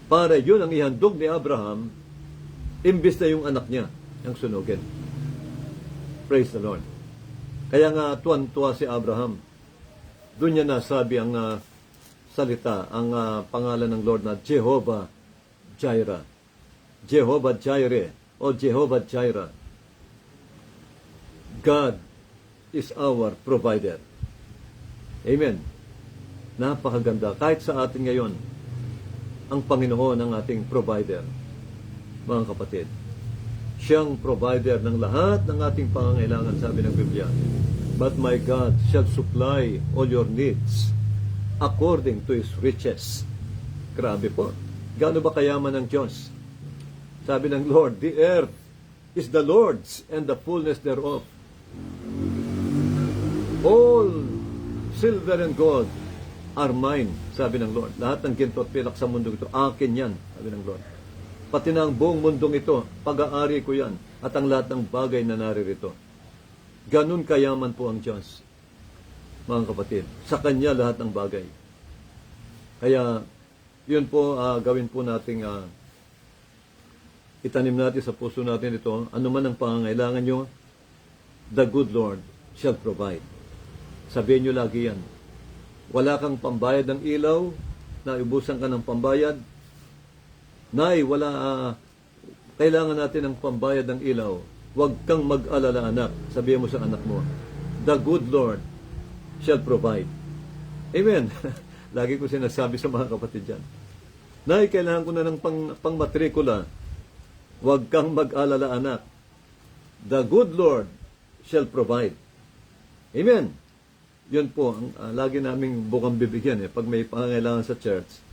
Para yun ang ihandog ni Abraham, imbis na yung anak niya, ang sunugin. Praise the Lord. Kaya nga, tuwan-tuwa si Abraham. Doon niya nasabi ang salita, ang pangalan ng Lord na Jehovah Jireh. Jehovah Jireh o Jehovah Jireh. God is our provider. Amen. Napakaganda. Kahit sa atin ngayon, ang Panginoon ang ating provider. Mga kapatid, siyang provider ng lahat ng ating pangangailangan, sabi ng Biblia. But my God shall supply all your needs according to His riches. Grabe po. Gaano ba kayaman ng Diyos? Sabi ng Lord, the earth is the Lord's and the fullness thereof. All silver and gold are mine, sabi ng Lord. Lahat ng ginto at pilak sa mundo ito, akin yan, sabi ng Lord. Pati na ang buong mundong ito, pag-aari ko yan, at ang lahat ng bagay na naririto. Ganun kayaman po ang Diyos, mga kapatid. Sa Kanya lahat ng bagay. Kaya, yun po, gawin po nating itanim natin sa puso natin ito, ano man ang pangangailangan nyo, the good Lord shall provide. Sabihin nyo lagi yan. Wala kang pambayad ng ilaw, naiubusan ka ng pambayad. Nay, kailangan natin ng pambayad ng ilaw. Huwag kang mag-alala, anak. Sabihin mo sa anak mo, the good Lord shall provide. Amen. Lagi ko sinasabi sa mga kapatid dyan. Nay, kailangan ko na ng pang-matrikula. Huwag kang mag-alala, anak. The good Lord shall provide. Amen. Yun po, lagi naming bukang bibigyan pag may pangangailangan sa church.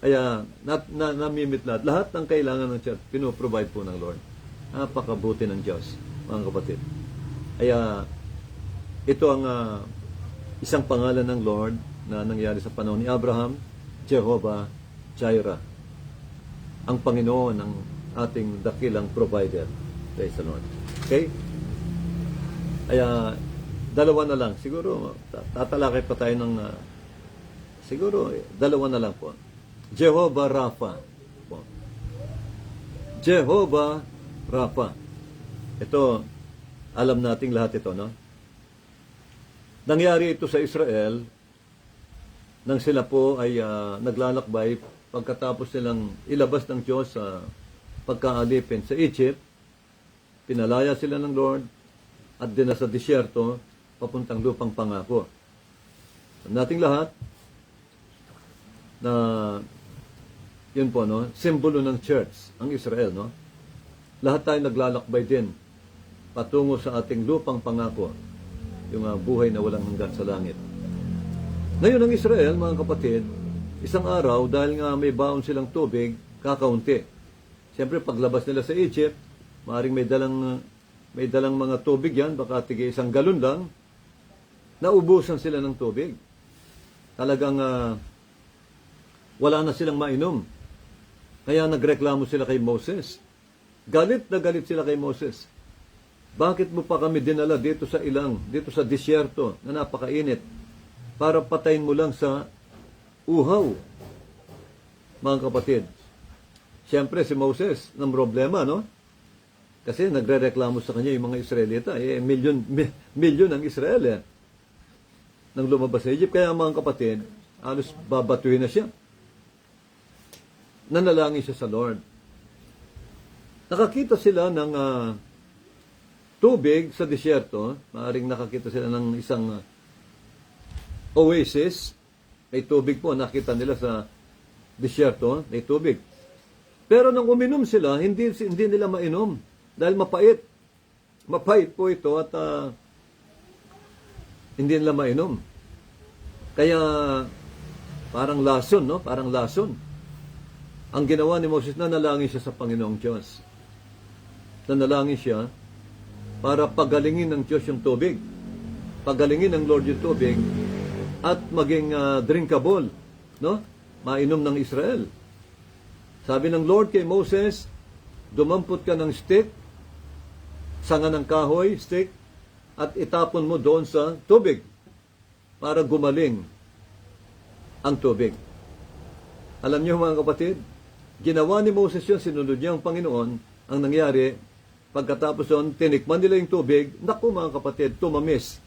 Kaya, namimit lahat. Lahat ng kailangan ng church, pinoprovide po ng Lord. Napakabuti ng Diyos, mga kapatid. Kaya, ito ang isang pangalan ng Lord na nangyari sa panahon ni Abraham, Jehovah Jireh. Ang Panginoon ang ating dakilang provider. Praise the Lord. Okay? Kaya, dalawa na lang. Siguro, tatalakay pa tayo ng siguro, dalawa na lang po. Jehovah Rapha po. Jehovah Rapha. Ito, alam nating lahat ito, no? Nangyari ito sa Israel nang sila po ay naglalakbay pagkatapos nilang ilabas ng Diyos sa pagkaalipin sa Egypt. Pinalaya sila ng Lord at din sa disyerto papuntang lupang pangako. Nating lahat na yun po, no? Simbolo ng church, ang Israel, no? Lahat tayo naglalakbay din patungo sa ating lupang pangako, yung buhay na walang hanggan sa langit. Ngayon ang Israel, mga kapatid, isang araw, dahil nga may baon silang tubig, kakaunti. Siyempre, paglabas nila sa Egypt, maaaring may dalang mga tubig yan, baka tigay 1 galon lang, naubusan sila ng tubig. Talagang wala na silang mainom. Kaya nagreklamo sila kay Moses. Galit na galit sila kay Moses. Bakit mo pa kami dinala dito sa ilang, dito sa disyerto na napakainit, para patayin mo lang sa uhaw? Mga kapatid, siyempre si Moses ng problema, no? Kasi nagrereklamo sa kanya yung mga Israelita. Milyon ang Israel, nang lumabas sa Egypt. Kaya mga kapatid, halos babatuhin na siya. Nanalangin siya sa Lord. Nakakita sila ng tubig sa disyerto. Maaring nakakita sila ng isang oasis. May tubig po, nakita nila sa disyerto, may tubig. Pero nang uminom sila, hindi nila mainom. Dahil mapait. Mapait po ito at hindi nila mainom. Kaya parang lason, no? Parang lason. Ang ginawa ni Moses, nanalangin siya sa Panginoong Diyos. Nanalangin siya para pagalingin ng Diyos yung tubig. Pagalingin ng Lord yung tubig at maging drinkable, no? Mainom ng Israel. Sabi ng Lord kay Moses, dumampot ka ng stick, sanga ng kahoy, stick, at itapon mo doon sa tubig para gumaling ang tubig. Alam niyo mga kapatid, ginawa ni Moses yun, sinunod niya ang Panginoon. Ang nangyari, pagkatapos doon, tinikman nila yung tubig. Naku mga kapatid, tumamis.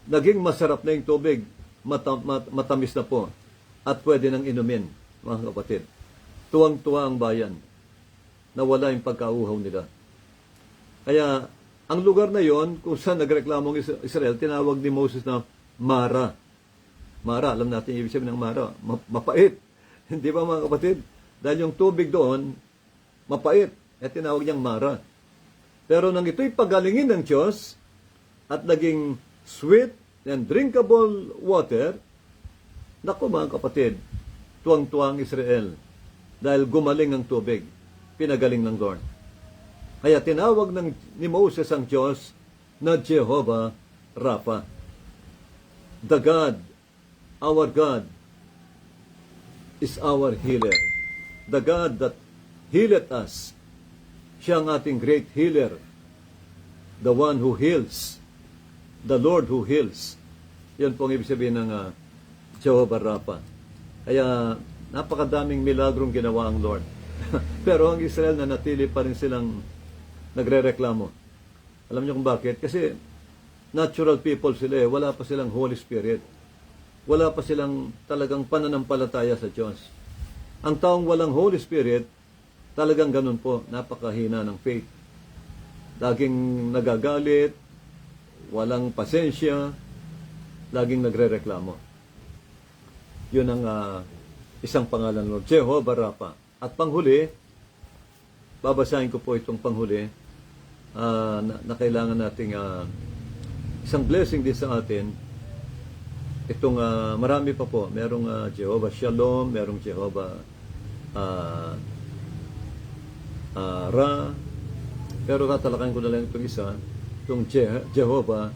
Naging masarap na yung tubig. Matamis na po. At pwede nang inumin, mga kapatid. Tuwang-tuwa ang bayan. Nawala yung pagkauhaw nila. Kaya, ang lugar na yon kung saan nagreklamo ang Israel, tinawag ni Moses na Mara. Mara, alam natin yung ibig sabihin ng Mara. Mapait. Hindi ba mga kapatid? Dahil yung tubig doon, mapait. At tinawag niyang Mara. Pero nang ito'y pagalingin ng Diyos at naging sweet and drinkable water, naku mga kapatid, tuwang-tuwang Israel. Dahil gumaling ang tubig. Pinagaling ng Lord. Kaya tinawag ni Moses ang Diyos na Jehovah Rapha. The God, our God, is our healer. The God that healeth us. Siya ang ating great healer. The one who heals. The Lord who heals. Yan po ang ibig sabihin ng Jehovah Rapha. Kaya napakadaming milagrong ginawa ang Lord. Pero ang Israel nanatili pa rin silang nagrereklamo. Alam niyo kung bakit? Kasi natural people sila eh. Wala pa silang Holy Spirit. Wala pa silang talagang pananampalataya sa Diyos. Ang taong walang Holy Spirit, talagang ganun po, napakahina ng faith. Laging nagagalit, walang pasensya, laging nagrereklamo. Yun ang isang pangalan ng Lord, Jehovah Rapha. At panghuli, babasahin ko po itong panghuli, na kailangan nating isang blessing din sa atin. Itong marami pa po. Merong Jehovah Shalom, merong Jehovah Ra. Pero tatalakayin ko na lang itong isa, itong Jehovah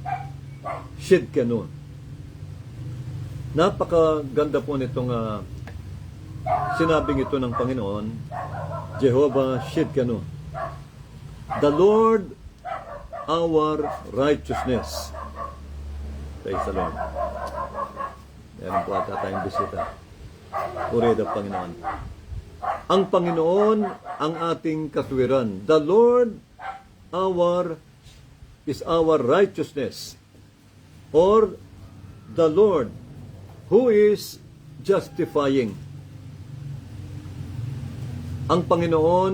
Shidkenu. Napakaganda po nitong sinabing ito ng Panginoon, Jehovah Shidkenu. The Lord our righteousness. Praise the Lord. Meron po ata tayong bisita. Purihin ang Panginoon. Ang Panginoon ang ating katwiran. The Lord is our righteousness. Or the Lord who is justifying. Ang Panginoon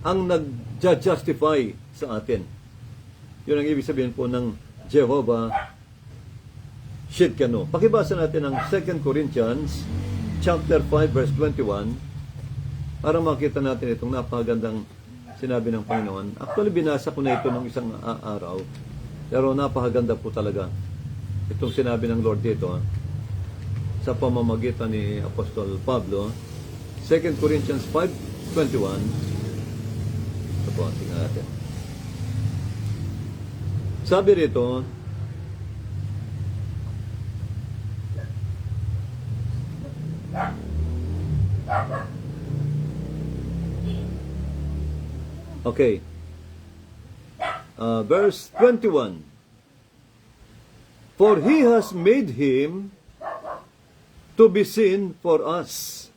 ang nag-justify sa atin. Yun ang ibig sabihin po ng Jehovah Shidkenu. Pakibasa natin ang 2 Corinthians chapter 5 verse 21 para makita natin itong napakagandang sinabi ng Panginoon. Actually, binasa ko na ito ng isang araw. Pero napakaganda po talaga itong sinabi ng Lord dito sa pamamagitan ni Apostol Pablo. 2 Corinthians 5:21. Ito po, tingnan natin. Sabi rito, okay, verse 21. For he has made him to be sin for us.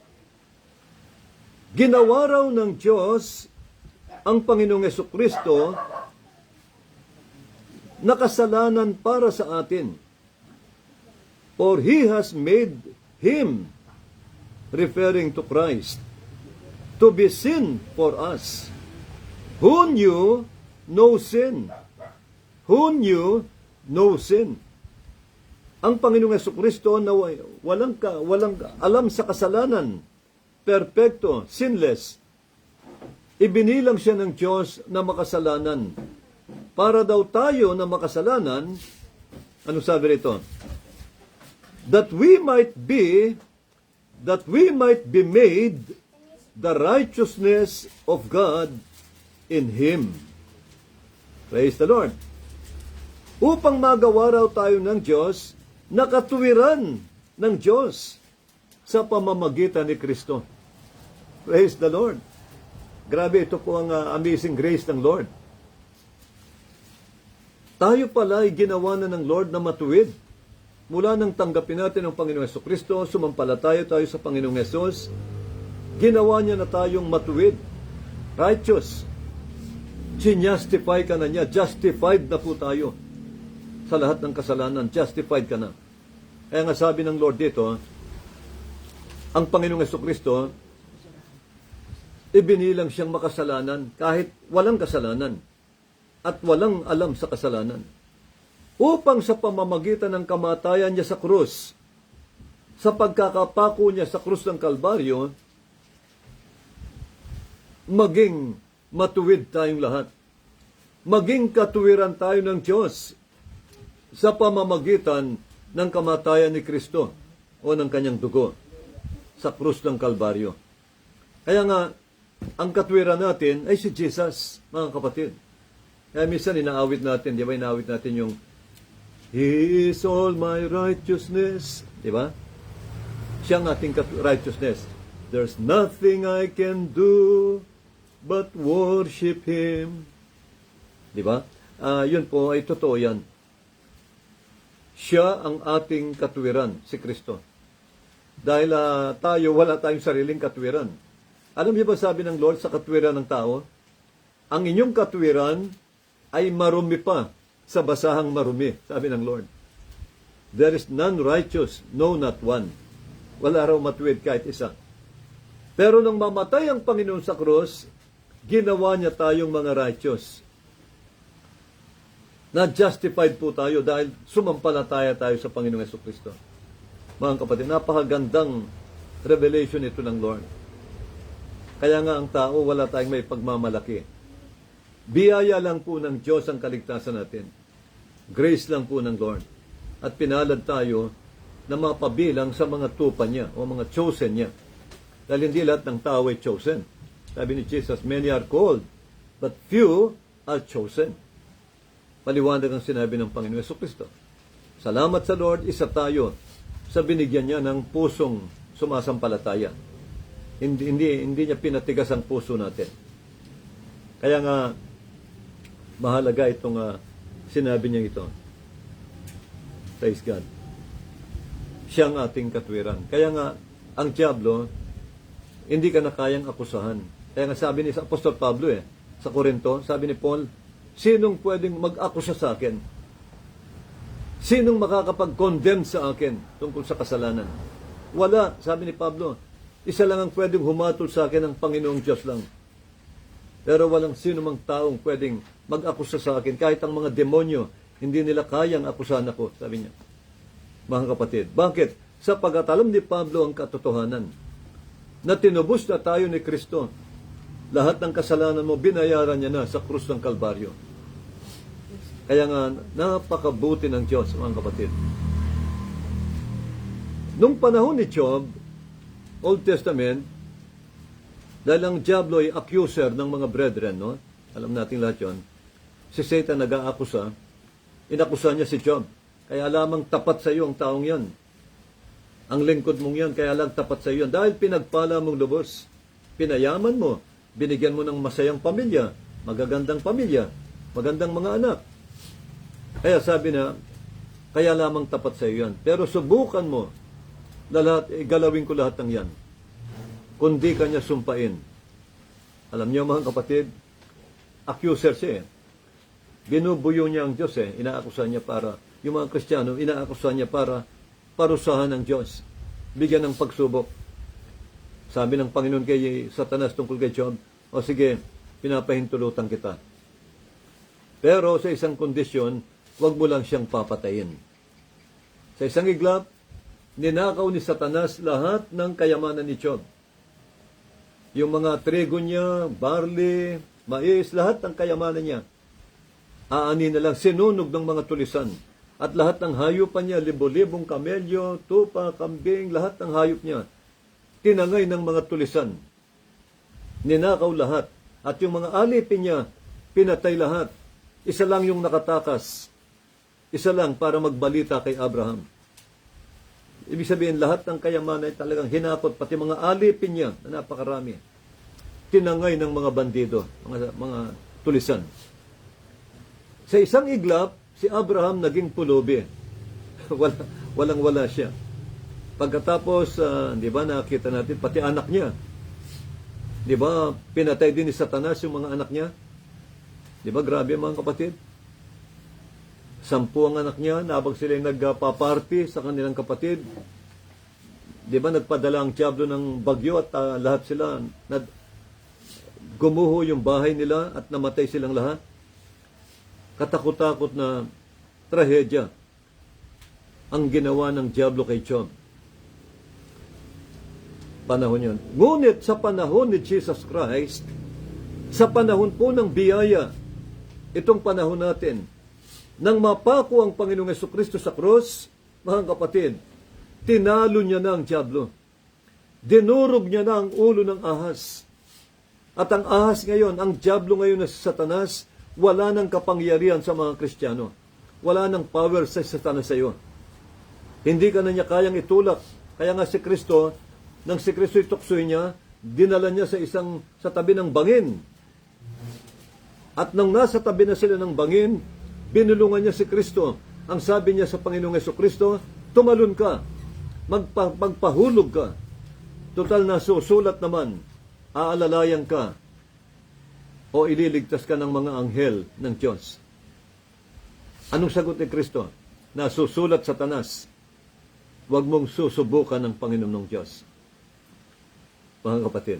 Ginawa raw ng Diyos ang Panginoong Jesucristo na kasalanan para sa atin. For he has made him, referring to Christ, to be sin for us, who knew no sin. Who knew no sin. Ang Panginoong Jesucristo na walang alam sa kasalanan, perpekto, sinless, ibinilang siya ng Diyos na makasalanan. Para daw tayo na makasalanan, ano sabi rito? That we might be made the righteousness of God in Him. Praise the Lord. Upang magawa raw tayo ng Diyos, nakatuwiran ng Diyos sa pamamagitan ni Kristo. Praise the Lord. Grabe, ito po ang amazing grace ng Lord. Tayo pala ay ginawa na ng Lord na matuwid. Mula nang tanggapin natin ang Panginoong Jesucristo, sumampalataya tayo sa Panginoong Jesus, ginawa niya na tayong matuwid. Righteous. Justify ka na niya. Justified na po tayo. Sa lahat ng kasalanan, justified ka na. Kaya nga sabi ng Lord dito, ang Panginoong Jesucristo, ibinilang siyang makasalanan kahit walang kasalanan at walang alam sa kasalanan. Upang sa pamamagitan ng kamatayan niya sa krus, sa pagkakapako niya sa krus ng Kalbaryo, maging matuwid tayong lahat. Maging katuwiran tayo ng Diyos sa pamamagitan ng kamatayan ni Kristo o ng kanyang dugo sa krus ng Kalbaryo. Kaya nga, ang katwiran natin ay si Jesus, mga kapatid. Kaya minsan inaawit natin, di ba? Inaawit natin yung He is all my righteousness. Di ba? Siya ang ating righteousness. There's nothing I can do but worship Him. Di ba? Yun po ay totoo yan. Siya ang ating katwiran, si Kristo. Dahil tayo, wala tayong sariling katwiran. Alam niyo ba sabi ng Lord sa katwiran ng tao? Ang inyong katwiran ay marumi pa sa basahang marumi, sabi ng Lord. There is none righteous, no not one. Wala raw matuwid kahit isa. Pero nung mamatay ang Panginoon sa krus, ginawa niya tayong mga righteous. Na-justified po tayo dahil sumampalataya tayo sa Panginoong Jesucristo. Mga kapatid, napakagandang revelation ito ng Lord. Kaya nga ang tao, wala tayong may pagmamalaki. Biyaya lang po ng Diyos ang kaligtasan natin. Grace lang po ng Lord. At pinalad tayo na mapabilang sa mga tupa niya o mga chosen niya. Dahil hindi lahat ng tao ay chosen. Sabi ni Jesus, many are called, but few are chosen. Paliwanag ang sinabi ng Panginoon Jesucristo. Salamat sa Lord, isa tayo sa binigyan niya ng pusong sumasampalataya. Hindi niya pinatigas ang puso natin. Kaya nga, mahalaga itong sinabi niya ito. Praise God. Siya ang ating katwiran. Kaya nga, ang diablo, hindi ka na kayang akusahan. Kaya nga sabi ni Apostol Pablo sa Corinto, sabi ni Paul, sinong pwedeng mag-akusa sa akin? Sinong makakapag-condemn sa akin tungkol sa kasalanan? Wala, sabi ni Pablo. Isa lang ang pwedeng humatol sa akin, ang Panginoong Diyos lang. Pero walang sino mang taong pwedeng mag-akusa sa akin. Kahit ang mga demonyo, hindi nila kayang akusahan ako, sabi niya. Mga kapatid, bakit? Sapagkat alam ni Pablo ang katotohanan na tinubos na tayo ni Kristo. Lahat ng kasalanan mo, binayaran niya na sa krus ng Kalbaryo. Kaya nga, napakabuti ng Diyos, mga kapatid. Nung panahon ni Job, Old Testament, dahil ang diablo ay accuser ng mga brethren, no? alam natin lahat yon, si Satan nag-aakusa, inakusa niya si Job. Kaya lamang tapat sa iyo ang taong yan. Ang lingkod mong yan, kaya lang tapat sa iyo yan. Dahil pinagpala mong lubos, pinayaman mo, binigyan mo ng masayang pamilya, magagandang pamilya, magandang mga anak. Kaya sabi na, kaya lamang tapat sa iyo yan. Pero subukan mo na lahat, galawin ko lahat ng yan. Kundi kanya sumpain. Alam niyo mga kapatid, accuser siya eh. Binubuyo niya ang Diyos eh. Inaakusan niya para, yung mga Kristiyano, inaakusan niya para parusahan ng Diyos. Bigyan ng pagsubok. Sabi ng Panginoon kay Satanas tungkol kay Job, o sige, pinapahintulutan kita. Pero sa isang kondisyon, huwag mo lang siyang papatayin. Sa isang iglap, ninakaw ni Satanas lahat ng kayamanan ni Job. Yung mga trigo niya, barley, mais, lahat ng kayamanan niya. Aani na lang, sinunog ng mga tulisan. At lahat ng hayupan niya, libo-libong kamelyo, tupa, kambing, lahat ng hayop niya. Tinangay ng mga tulisan. Ninakaw lahat. At yung mga alipin niya, pinatay lahat. Isa lang yung nakatakas. Isa lang para magbalita kay Abraham. Ibig sabihin, lahat ng kayamanan ay talagang hinakot, pati mga alipin niya, na napakarami. Tinangay ng mga bandido, mga tulisan. Sa isang iglap, si Abraham naging pulubi. Walang-wala siya. Pagkatapos, di ba, nakita natin, pati anak niya. Di ba, pinatay din ni Satanas yung mga anak niya? Di ba, grabe mga kapatid? 10 ang anak niya, nabang sila yung nagpaparty sa kanilang kapatid. Di ba, nagpadala ang diablo ng bagyo at lahat sila, gumuho yung bahay nila at namatay silang lahat. Katakot-takot na trahedya ang ginawa ng diablo kay Job. Panahon yun. Ngunit sa panahon ni Jesus Christ, sa panahon po ng biyaya, itong panahon natin, nang mapako ang Panginoong Jesucristo sa krus, mga kapatid, tinalo niya na ang diablo. Dinurog niya na ang ulo ng ahas. At ang ahas ngayon, ang diablo ngayon na si Satanas, wala nang kapangyarihan sa mga Kristiyano. Wala nang power sa Satanas sa iyo. Hindi ka na niya kayang itulak. Kaya nga si Kristo, nang si Kristo ituksoy niya, dinala niya sa tabi ng bangin. At nang nasa tabi na sila ng bangin, binulungan niya si Kristo. Ang sabi niya sa Panginoong Jesucristo, tumalon ka, magpahulog ka. Total na susulat naman, aalalayan ka, o ililigtas ka ng mga anghel ng Diyos. Anong sagot ni Kristo? Nasusulat Satanas, huwag mong susubukan ng Panginoon ng Diyos. Mga kapatid,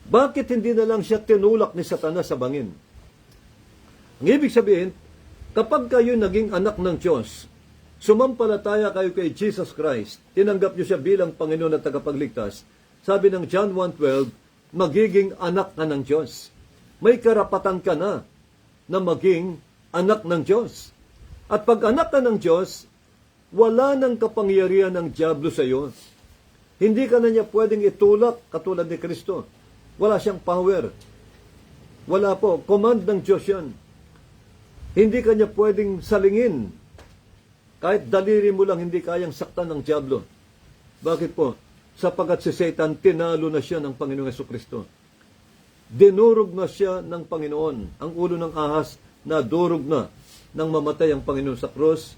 bakit hindi na lang siya tinulak ni Satanas sa bangin? Ang ibig sabihin, kapag kayo naging anak ng Diyos, sumampalataya kayo kay Jesus Christ, tinanggap niyo siya bilang Panginoon at tagapagligtas, sabi ng John 1:12, magiging anak ka ng Diyos. May karapatan ka na maging anak ng Diyos. At pag anak ka ng Diyos, wala nang kapangyarihan ng diablo sa iyo. Hindi ka na niya pwedeng itulak katulad ni Kristo. Wala siyang power. Wala po. Command ng Diyos yan. Hindi ka niya pwedeng salingin. Kahit daliri mo lang, hindi kayang saktan ng diablo. Bakit po? Sapagat si Satan, tinalo na siya ng Panginoong Jesucristo. Dinurog na siya ng Panginoon. Ang ulo ng ahas, nadurog na nang mamatay ang Panginoon sa krus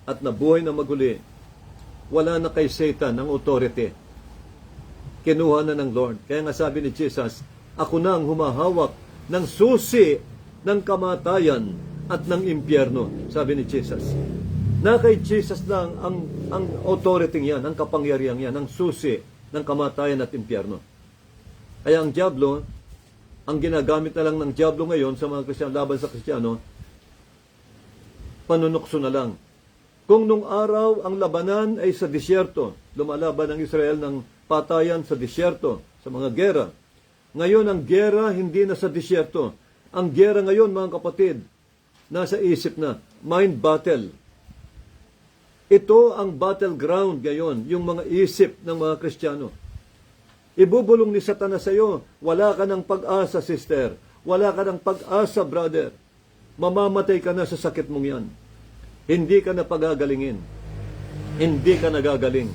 at nabuhay na maguli. Wala na kay Satan ang authority. Kinuha na ng Lord. Kaya nga sabi ni Jesus, ako na ang humahawak ng susi ng kamatayan at ng impyerno. Sabi ni Jesus. Na kay Jesus lang ang authority yan, ang kapangyarihan yan, ang susi ng kamatayan at impyerno. Kaya ang diablo, ang ginagamit na lang ng diablo ngayon sa mga Kristiyano, laban sa Kristiyano, panunukso na lang. Kung nung araw ang labanan ay sa disyerto, lumalaban ang Israel ng patayan sa disyerto, sa mga gera. Ngayon ang gera hindi na sa disyerto. Ang gera ngayon, mga kapatid, nasa isip na, mind battle. Ito ang battleground ngayon, yung mga isip ng mga Kristiyano. Ibubulong ni Satanas sa iyo, wala ka ng pag-asa, sister. wala ka ng pag-asa, brother. Mamamatay ka na sa sakit mong yan. Hindi ka na pagagalingin. Hindi ka nagagaling.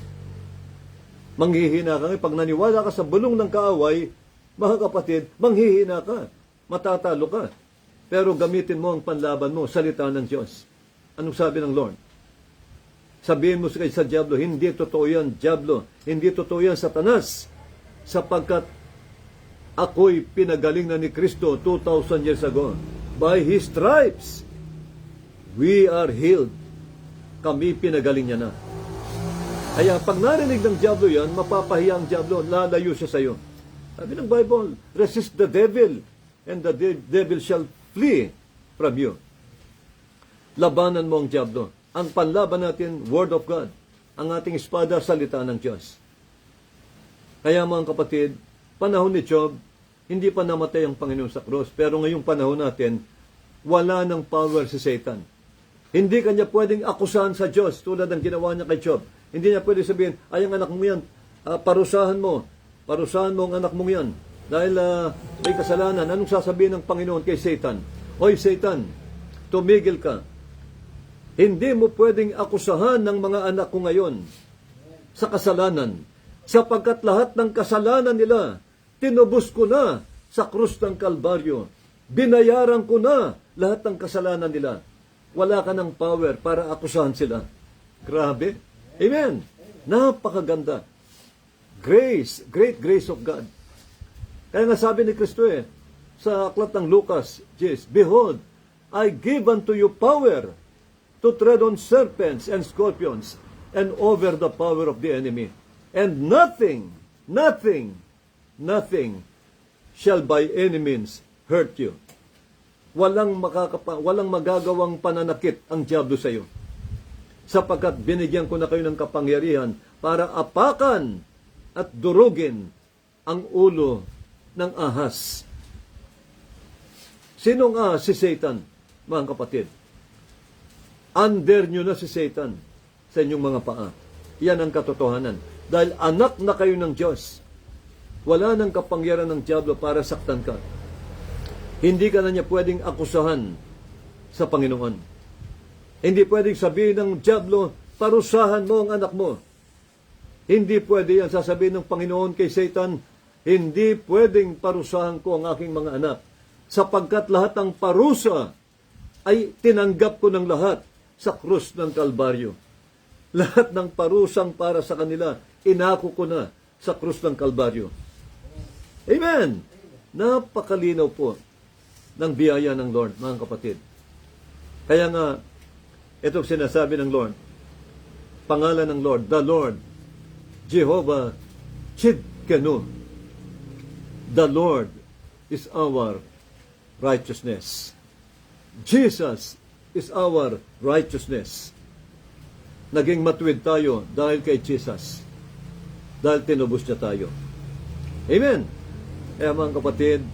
Manghihina ka. Pag naniwala ka sa bulong ng kaaway, mga kapatid, manghihina ka. Matatalo ka. Pero gamitin mo ang panlaban mo, salita ng Diyos. Anong sabi ng Lord? Sabihin mo sa Diablo, hindi totoo yan, Diablo. Hindi totoo yan, Satanas. Sapagkat ako'y pinagaling na ni Kristo 2,000 years ago. By His stripes, we are healed. Kami pinagaling niya na. Kaya pag narinig ng Diablo yan, mapapahiya ang Diablo, lalayo siya sa iyo. Sabi ng Bible, resist the devil, and the devil shall flee from you. Labanan mo ang Diablo. Ang panlaban natin, Word of God. Ang ating espada, salita ng Diyos. Kaya mga kapatid, panahon ni Job, hindi pa namatay ang Panginoon sa krus. Pero ngayong panahon natin, wala ng power si Satan. Hindi kanya pwedeng akusahan sa Diyos tulad ng ginawa niya kay Job. Hindi niya pwedeng sabihin, ay ang anak mo yan, parusahan mo. Parusahan mo ang anak mong yan. Dahil may kasalanan. Anong sasabihin ng Panginoon kay Satan? Hoy Satan, tumigil ka. Hindi mo pwedeng akusahan ng mga anak ko ngayon sa kasalanan. Sapagkat lahat ng kasalanan nila, tinubos ko na sa krus ng Kalbaryo. Binayaran ko na lahat ng kasalanan nila. Wala ka ng power para akusahan sila. Grabe. Amen. Napakaganda. Grace, great grace of God. Kaya nga sabi ni Kristo sa aklat ng Lucas, Behold, I give unto you power to tread on serpents and scorpions and over the power of the enemy. And nothing shall by any means hurt you. Walang magagawang pananakit ang Diablo sa iyo. Sapagkat binigyan ko na kayo ng kapangyarihan para apakan at durugin ang ulo ng ahas. Sinong ahas? Si Satan, mga kapatid. Under nyo na si Satan sa inyong mga paa. Yan ang katotohanan. Dahil anak na kayo ng Diyos, wala nang kapangyarihan ng Diablo para saktan ka. Hindi ka na niya pwedeng akusahan sa Panginoon. Hindi pwedeng sabihin ng Diablo, parusahan mo ang anak mo. Hindi pwede yan. Sasabihin ng Panginoon kay Satan, hindi pwedeng parusahan ko ang aking mga anak. Sapagkat lahat ng parusa ay tinanggap ko ng lahat sa krus ng Kalbaryo. Lahat ng parusang para sa kanila, inako ko na sa krus ng Kalbaryo. Amen! Napakalinaw po ng biyaya ng Lord, mga kapatid. Kaya nga, itong sinasabi ng Lord, pangalan ng Lord, the Lord, Jehovah Chidkenu. The Lord is our righteousness. Jesus is our righteousness. Naging matuwid tayo dahil kay Jesus. Dahil tinubos niya tayo. Amen. Kaya mga kapatid,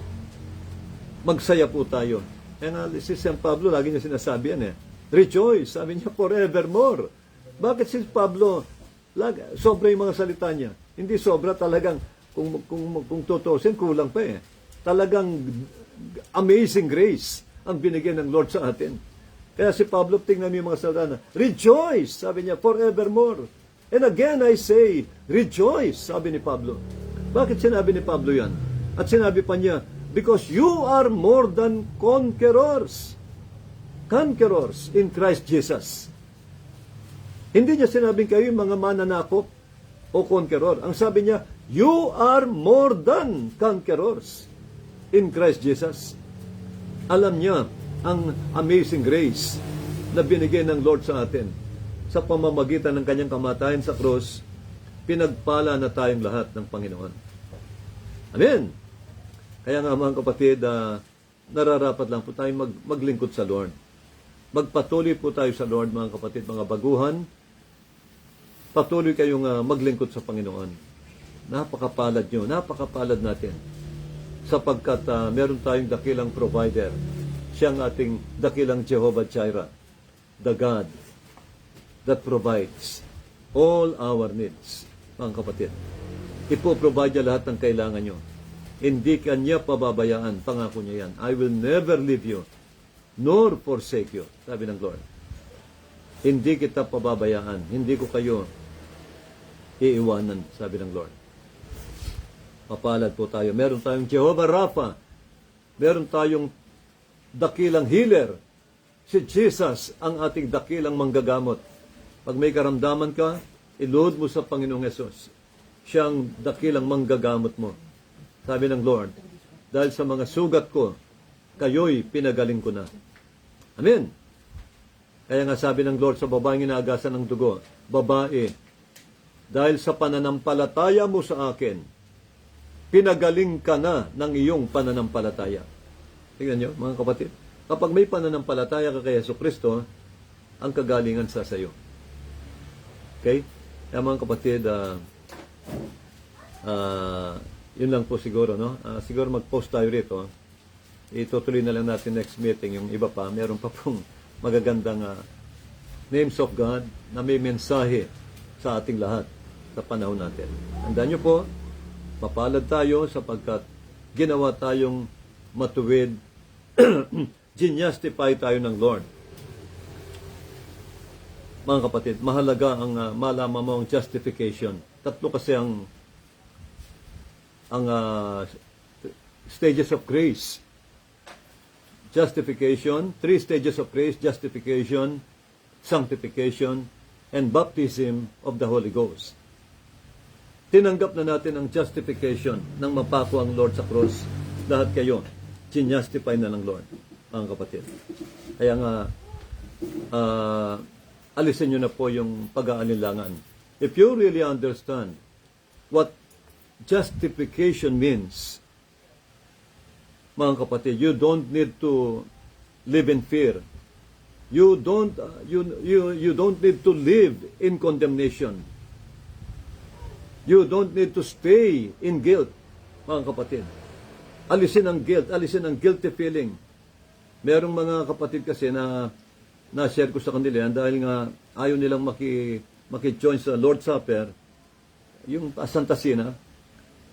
magsaya po tayo. Kaya si San Pablo, lagi niya sinasabi yan Rejoice, sabi niya, forevermore. Bakit si Pablo, sobra yung mga salita niya? Hindi sobra, talagang, kung tutusin, kulang pa Talagang amazing grace ang binigyan ng Lord sa atin. Kaya si Pablo, tingnan mo yung mga salita na, rejoice, sabi niya, forevermore. And again I say, rejoice, sabi ni Pablo. Bakit sinabi ni Pablo yan? At sinabi pa niya, because you are more than conquerors. Conquerors in Christ Jesus. Hindi niya sinabing kayo yung mga mananakop o conqueror. Ang sabi niya, you are more than conquerors in Christ Jesus. Alam niya ang amazing grace na binigay ng Lord sa atin. Sa pamamagitan ng kanyang kamatayan sa krus, pinagpala na tayong lahat ng Panginoon. Amen! Kaya nga mga kapatid, nararapat lang po tayong maglingkod sa Lord. Magpatuloy po tayo sa Lord, mga kapatid, mga baguhan. Patuloy kayong maglingkod sa Panginoon. Napakapalad nyo, napakapalad natin. Sapagkat meron tayong dakilang provider. Siya ang ating dakilang Jehovah Jireh, the God that provides all our needs. Mga kapatid, ipoprovide niya lahat ng kailangan nyo. Hindi kanya pababayaan. Pangako niya yan. I will never leave you, nor forsake you. Sabi ng Lord. Hindi kita pababayaan. Hindi ko kayo iiwanan. Sabi ng Lord. Mapalad po tayo. Meron tayong Jehovah Rapha. Meron tayong dakilang healer. Si Jesus ang ating dakilang manggagamot. Pag may karamdaman ka, iluhod mo sa Panginoong Yesus. Siyang dakilang manggagamot mo. Sabi ng Lord, dahil sa mga sugat ko, kayo'y pinagaling ko na. Amen. Kaya nga sabi ng Lord sa babaeng inaagasan ng dugo, babae, dahil sa pananampalataya mo sa akin, pinagaling ka na ng iyong pananampalataya. Tingnan nyo, mga kapatid. Kapag may pananampalataya ka kay Jesucristo, ang kagalingan sa sayo. Okay? Kaya mga kapatid, yun lang po siguro, no? Siguro mag-post tayo rito. Itutuloy na lang natin next meeting. Yung iba pa, meron pa pong magagandang names of God na may mensahe sa ating lahat sa panahon natin. Tandaan nyo po, mapalad tayo sapagkat ginawa tayong matuwid, ginjustify tayo ng Lord. Mga kapatid, mahalaga ang malaman mo ang justification. Tatlo kasi ang stages of grace. Justification, 3 stages of grace: justification, sanctification, and baptism of the Holy Ghost. Tinanggap na natin ang justification nang mapako ang Lord sa cross. Lahat kayo, ginjustify na ng Lord, mga kapatid. Kaya nga, alisin nyo na po yung pag-aalilangan. If you really understand what justification means, mga kapatid, you don't need to live in fear. You don't need to live in condemnation. You don't need to stay in guilt, mga kapatid. Alisin ang guilt, alisin ang guilty feeling. Merong mga kapatid kasi na share ko sa kanila yan dahil nga ayaw nilang maki-join sa Lord's Supper, yung Santa Cena,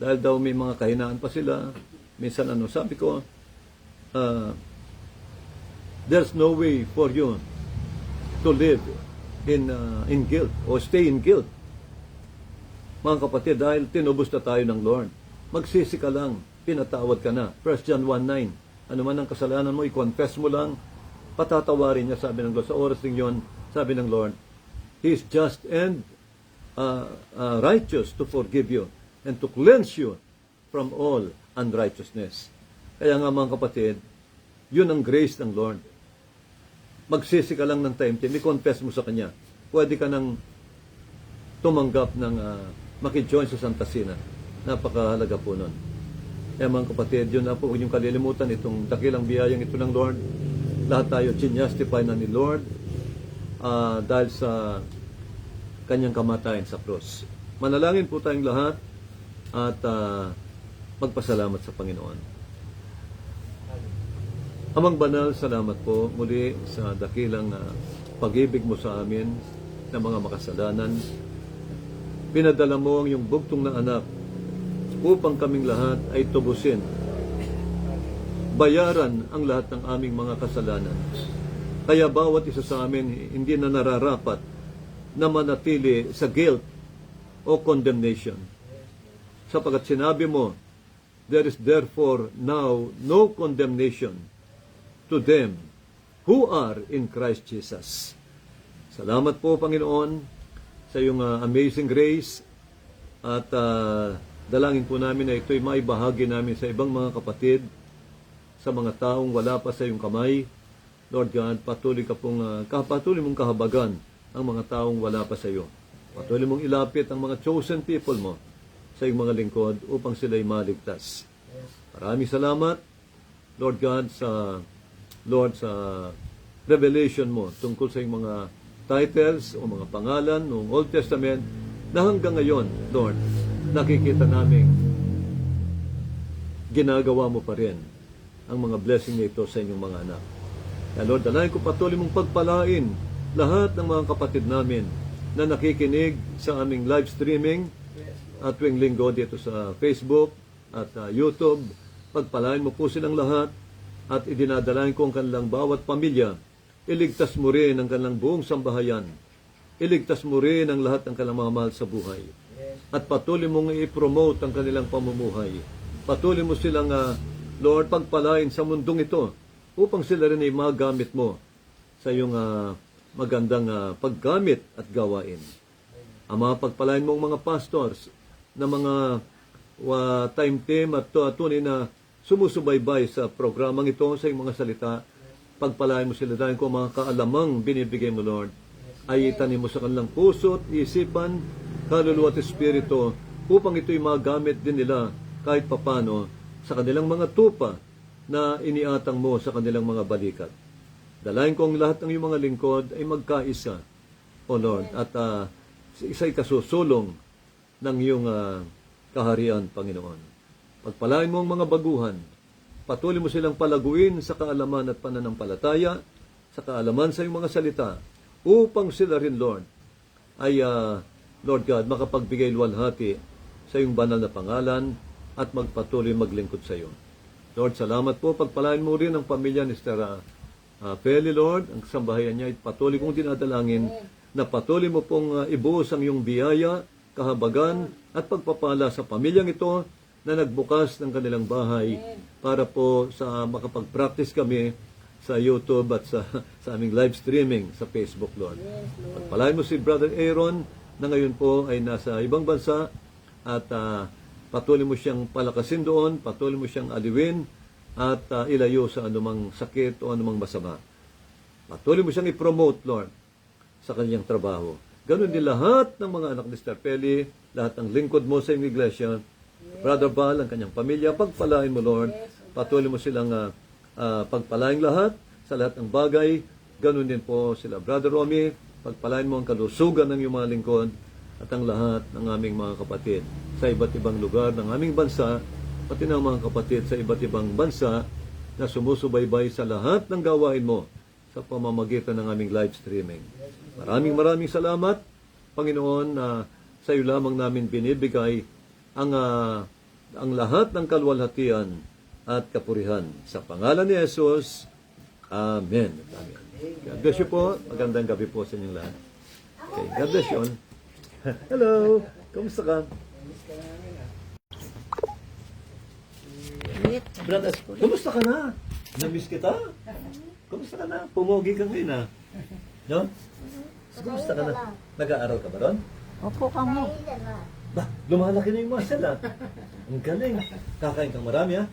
dahil daw may mga kahinaan pa sila. Minsan sabi ko, there's no way for you to live in guilt or stay in guilt. Mga kapatid, dahil tinubos na tayo ng Lord, magsisi ka lang, pinatawad ka na. 1 John 1:9, ano man ang kasalanan mo, i-confess mo lang, patatawarin niya, sabi ng Lord. Sa oras din yun, sabi ng Lord, He is just and righteous to forgive you and to cleanse you from all unrighteousness. Kaya nga mga kapatid, yun ang grace ng Lord. Magsisi ka lang ng time, i-confess mo sa Kanya. Pwede ka nang tumanggap ng maki-join sa Santa Cena. Napakahalaga po nun. Kaya mga kapatid, yun na po, huwag niyong kalilimutan itong dakilang biyayang ito ng Lord. Lahat tayo ginjustify na ni Lord dahil sa Kanyang kamatayan sa cross. Manalangin po tayong lahat at magpasalamat sa Panginoon. Amang banal, salamat po muli sa dakilang pag-ibig mo sa amin na mga makasalanan. Pinadala mo ang iyong bugtong na anak upang kaming lahat ay tubusin. Bayaran ang lahat ng aming mga kasalanan. Kaya bawat isa sa amin hindi na nararapat na manatili sa guilt o condemnation. Sapagat sinabi mo, there is therefore now no condemnation to them who are in Christ Jesus. Salamat po, Panginoon, sa iyong amazing grace at dalangin po namin na ito'y maibahagi namin sa ibang mga kapatid, sa mga taong wala pa sa iyong kamay. Lord God, patuloy mong kahabagan ang mga taong wala pa sa iyo. Patuloy mong ilapit ang mga chosen people mo sa iyong mga lingkod upang sila'y maligtas. Maraming salamat, Lord God, sa revelation mo tungkol sa iyong mga titles o mga pangalan ng Old Testament na hanggang ngayon, Lord, nakikita namin ginagawa mo pa rin ang mga blessing na ito sa inyong mga anak. Kaya Lord, dalayan ko patuloy mong pagpalain lahat ng mga kapatid namin na nakikinig sa aming live streaming at tuwing linggo dito sa Facebook at YouTube. Pagpalain mo po silang lahat at idinadalain ko ang kanilang bawat pamilya. Iligtas mo rin ang kanilang buong sambahayan. Iligtas mo rin ang lahat ng kanilang mga mahal sa buhay. At patuloy mong i-promote ang kanilang pamumuhay. Patuloy mo silang, Lord, pagpalain sa mundong ito upang sila rin ay magamit mo sa iyong magandang paggamit at gawain. Ama, pagpalain mo ang mga pastors na mga time team at tunay na sumusubaybay sa programang ito sa iyong mga salita. Pagpalain mo sila dahil kung mga kaalamang binibigay mo, Lord, ay itanim mo sa kanilang puso at isipan, kaluluwa at espiritu upang ito'y magamit din nila kahit papano sa kanilang mga tupa na iniatang mo sa kanilang mga balikat. Dalayan ko ang lahat ng iyong mga lingkod ay magkaisa, O Lord, at isa'y kasusulong ng iyong kaharian, Panginoon. Pagpalain mo ang mga baguhan, patuloy mo silang palaguin sa kaalaman at pananampalataya, sa kaalaman sa iyong mga salita, upang sila rin, Lord, ay, Lord God, makapagbigay luwalhati sa iyong banal na pangalan at magpatuloy maglingkod sa iyo. Lord, salamat po. Pagpalain mo rin ang pamilya ni Sister Peli, Lord, ang sambahayan niya, patuloy kong dinadalangin na patuloy mo pong ibuhos ang iyong biyaya, kahabagan at pagpapala sa pamilyang ito na nagbukas ng kanilang bahay para po sa makapag-practice kami sa YouTube at sa aming live streaming sa Facebook, Lord. Pagpalain mo si Brother Aaron na ngayon po ay nasa ibang bansa at patuloy mo siyang palakasin doon, patuloy mo siyang aliwin at ilayo sa anumang sakit o anumang masama. Patuloy mo siyang i-promote, Lord, sa kanyang trabaho. Ganon din lahat ng mga anak ni Sister Peli, lahat ng lingkod mo sa iyong iglesia, Brother Val, ang kanyang pamilya, pagpalain mo, Lord. Patuloy mo silang pagpalain lahat sa lahat ng bagay. Ganon din po sila, Brother Romy, pagpalain mo ang kalusugan ng iyong mga lingkod at ang lahat ng aming mga kapatid sa iba't ibang lugar ng aming bansa, pati ng mga kapatid sa iba't ibang bansa na sumusubaybay sa lahat ng gawain mo sa pamamagitan ng aming live streaming. Maraming salamat, Panginoon, na sa iyo lamang namin binibigay ang lahat ng kalwalhatian at kapurihan. Sa pangalan ni Jesus, Amen. Amen. God bless you po. Magandang gabi po sa inyong lahat. Okay, God bless you. Hello. Kumusta ka? Brother, kumusta ka na? Namiss kita? Kumusta ka na? Pumogi ka ngayon, ha? No? Kumusta ka na? Nag-aaral ka ba doon? Opo kami. Ba, lumalaki na yung muscle, ha? Ang galing. Kakain kang marami, ha?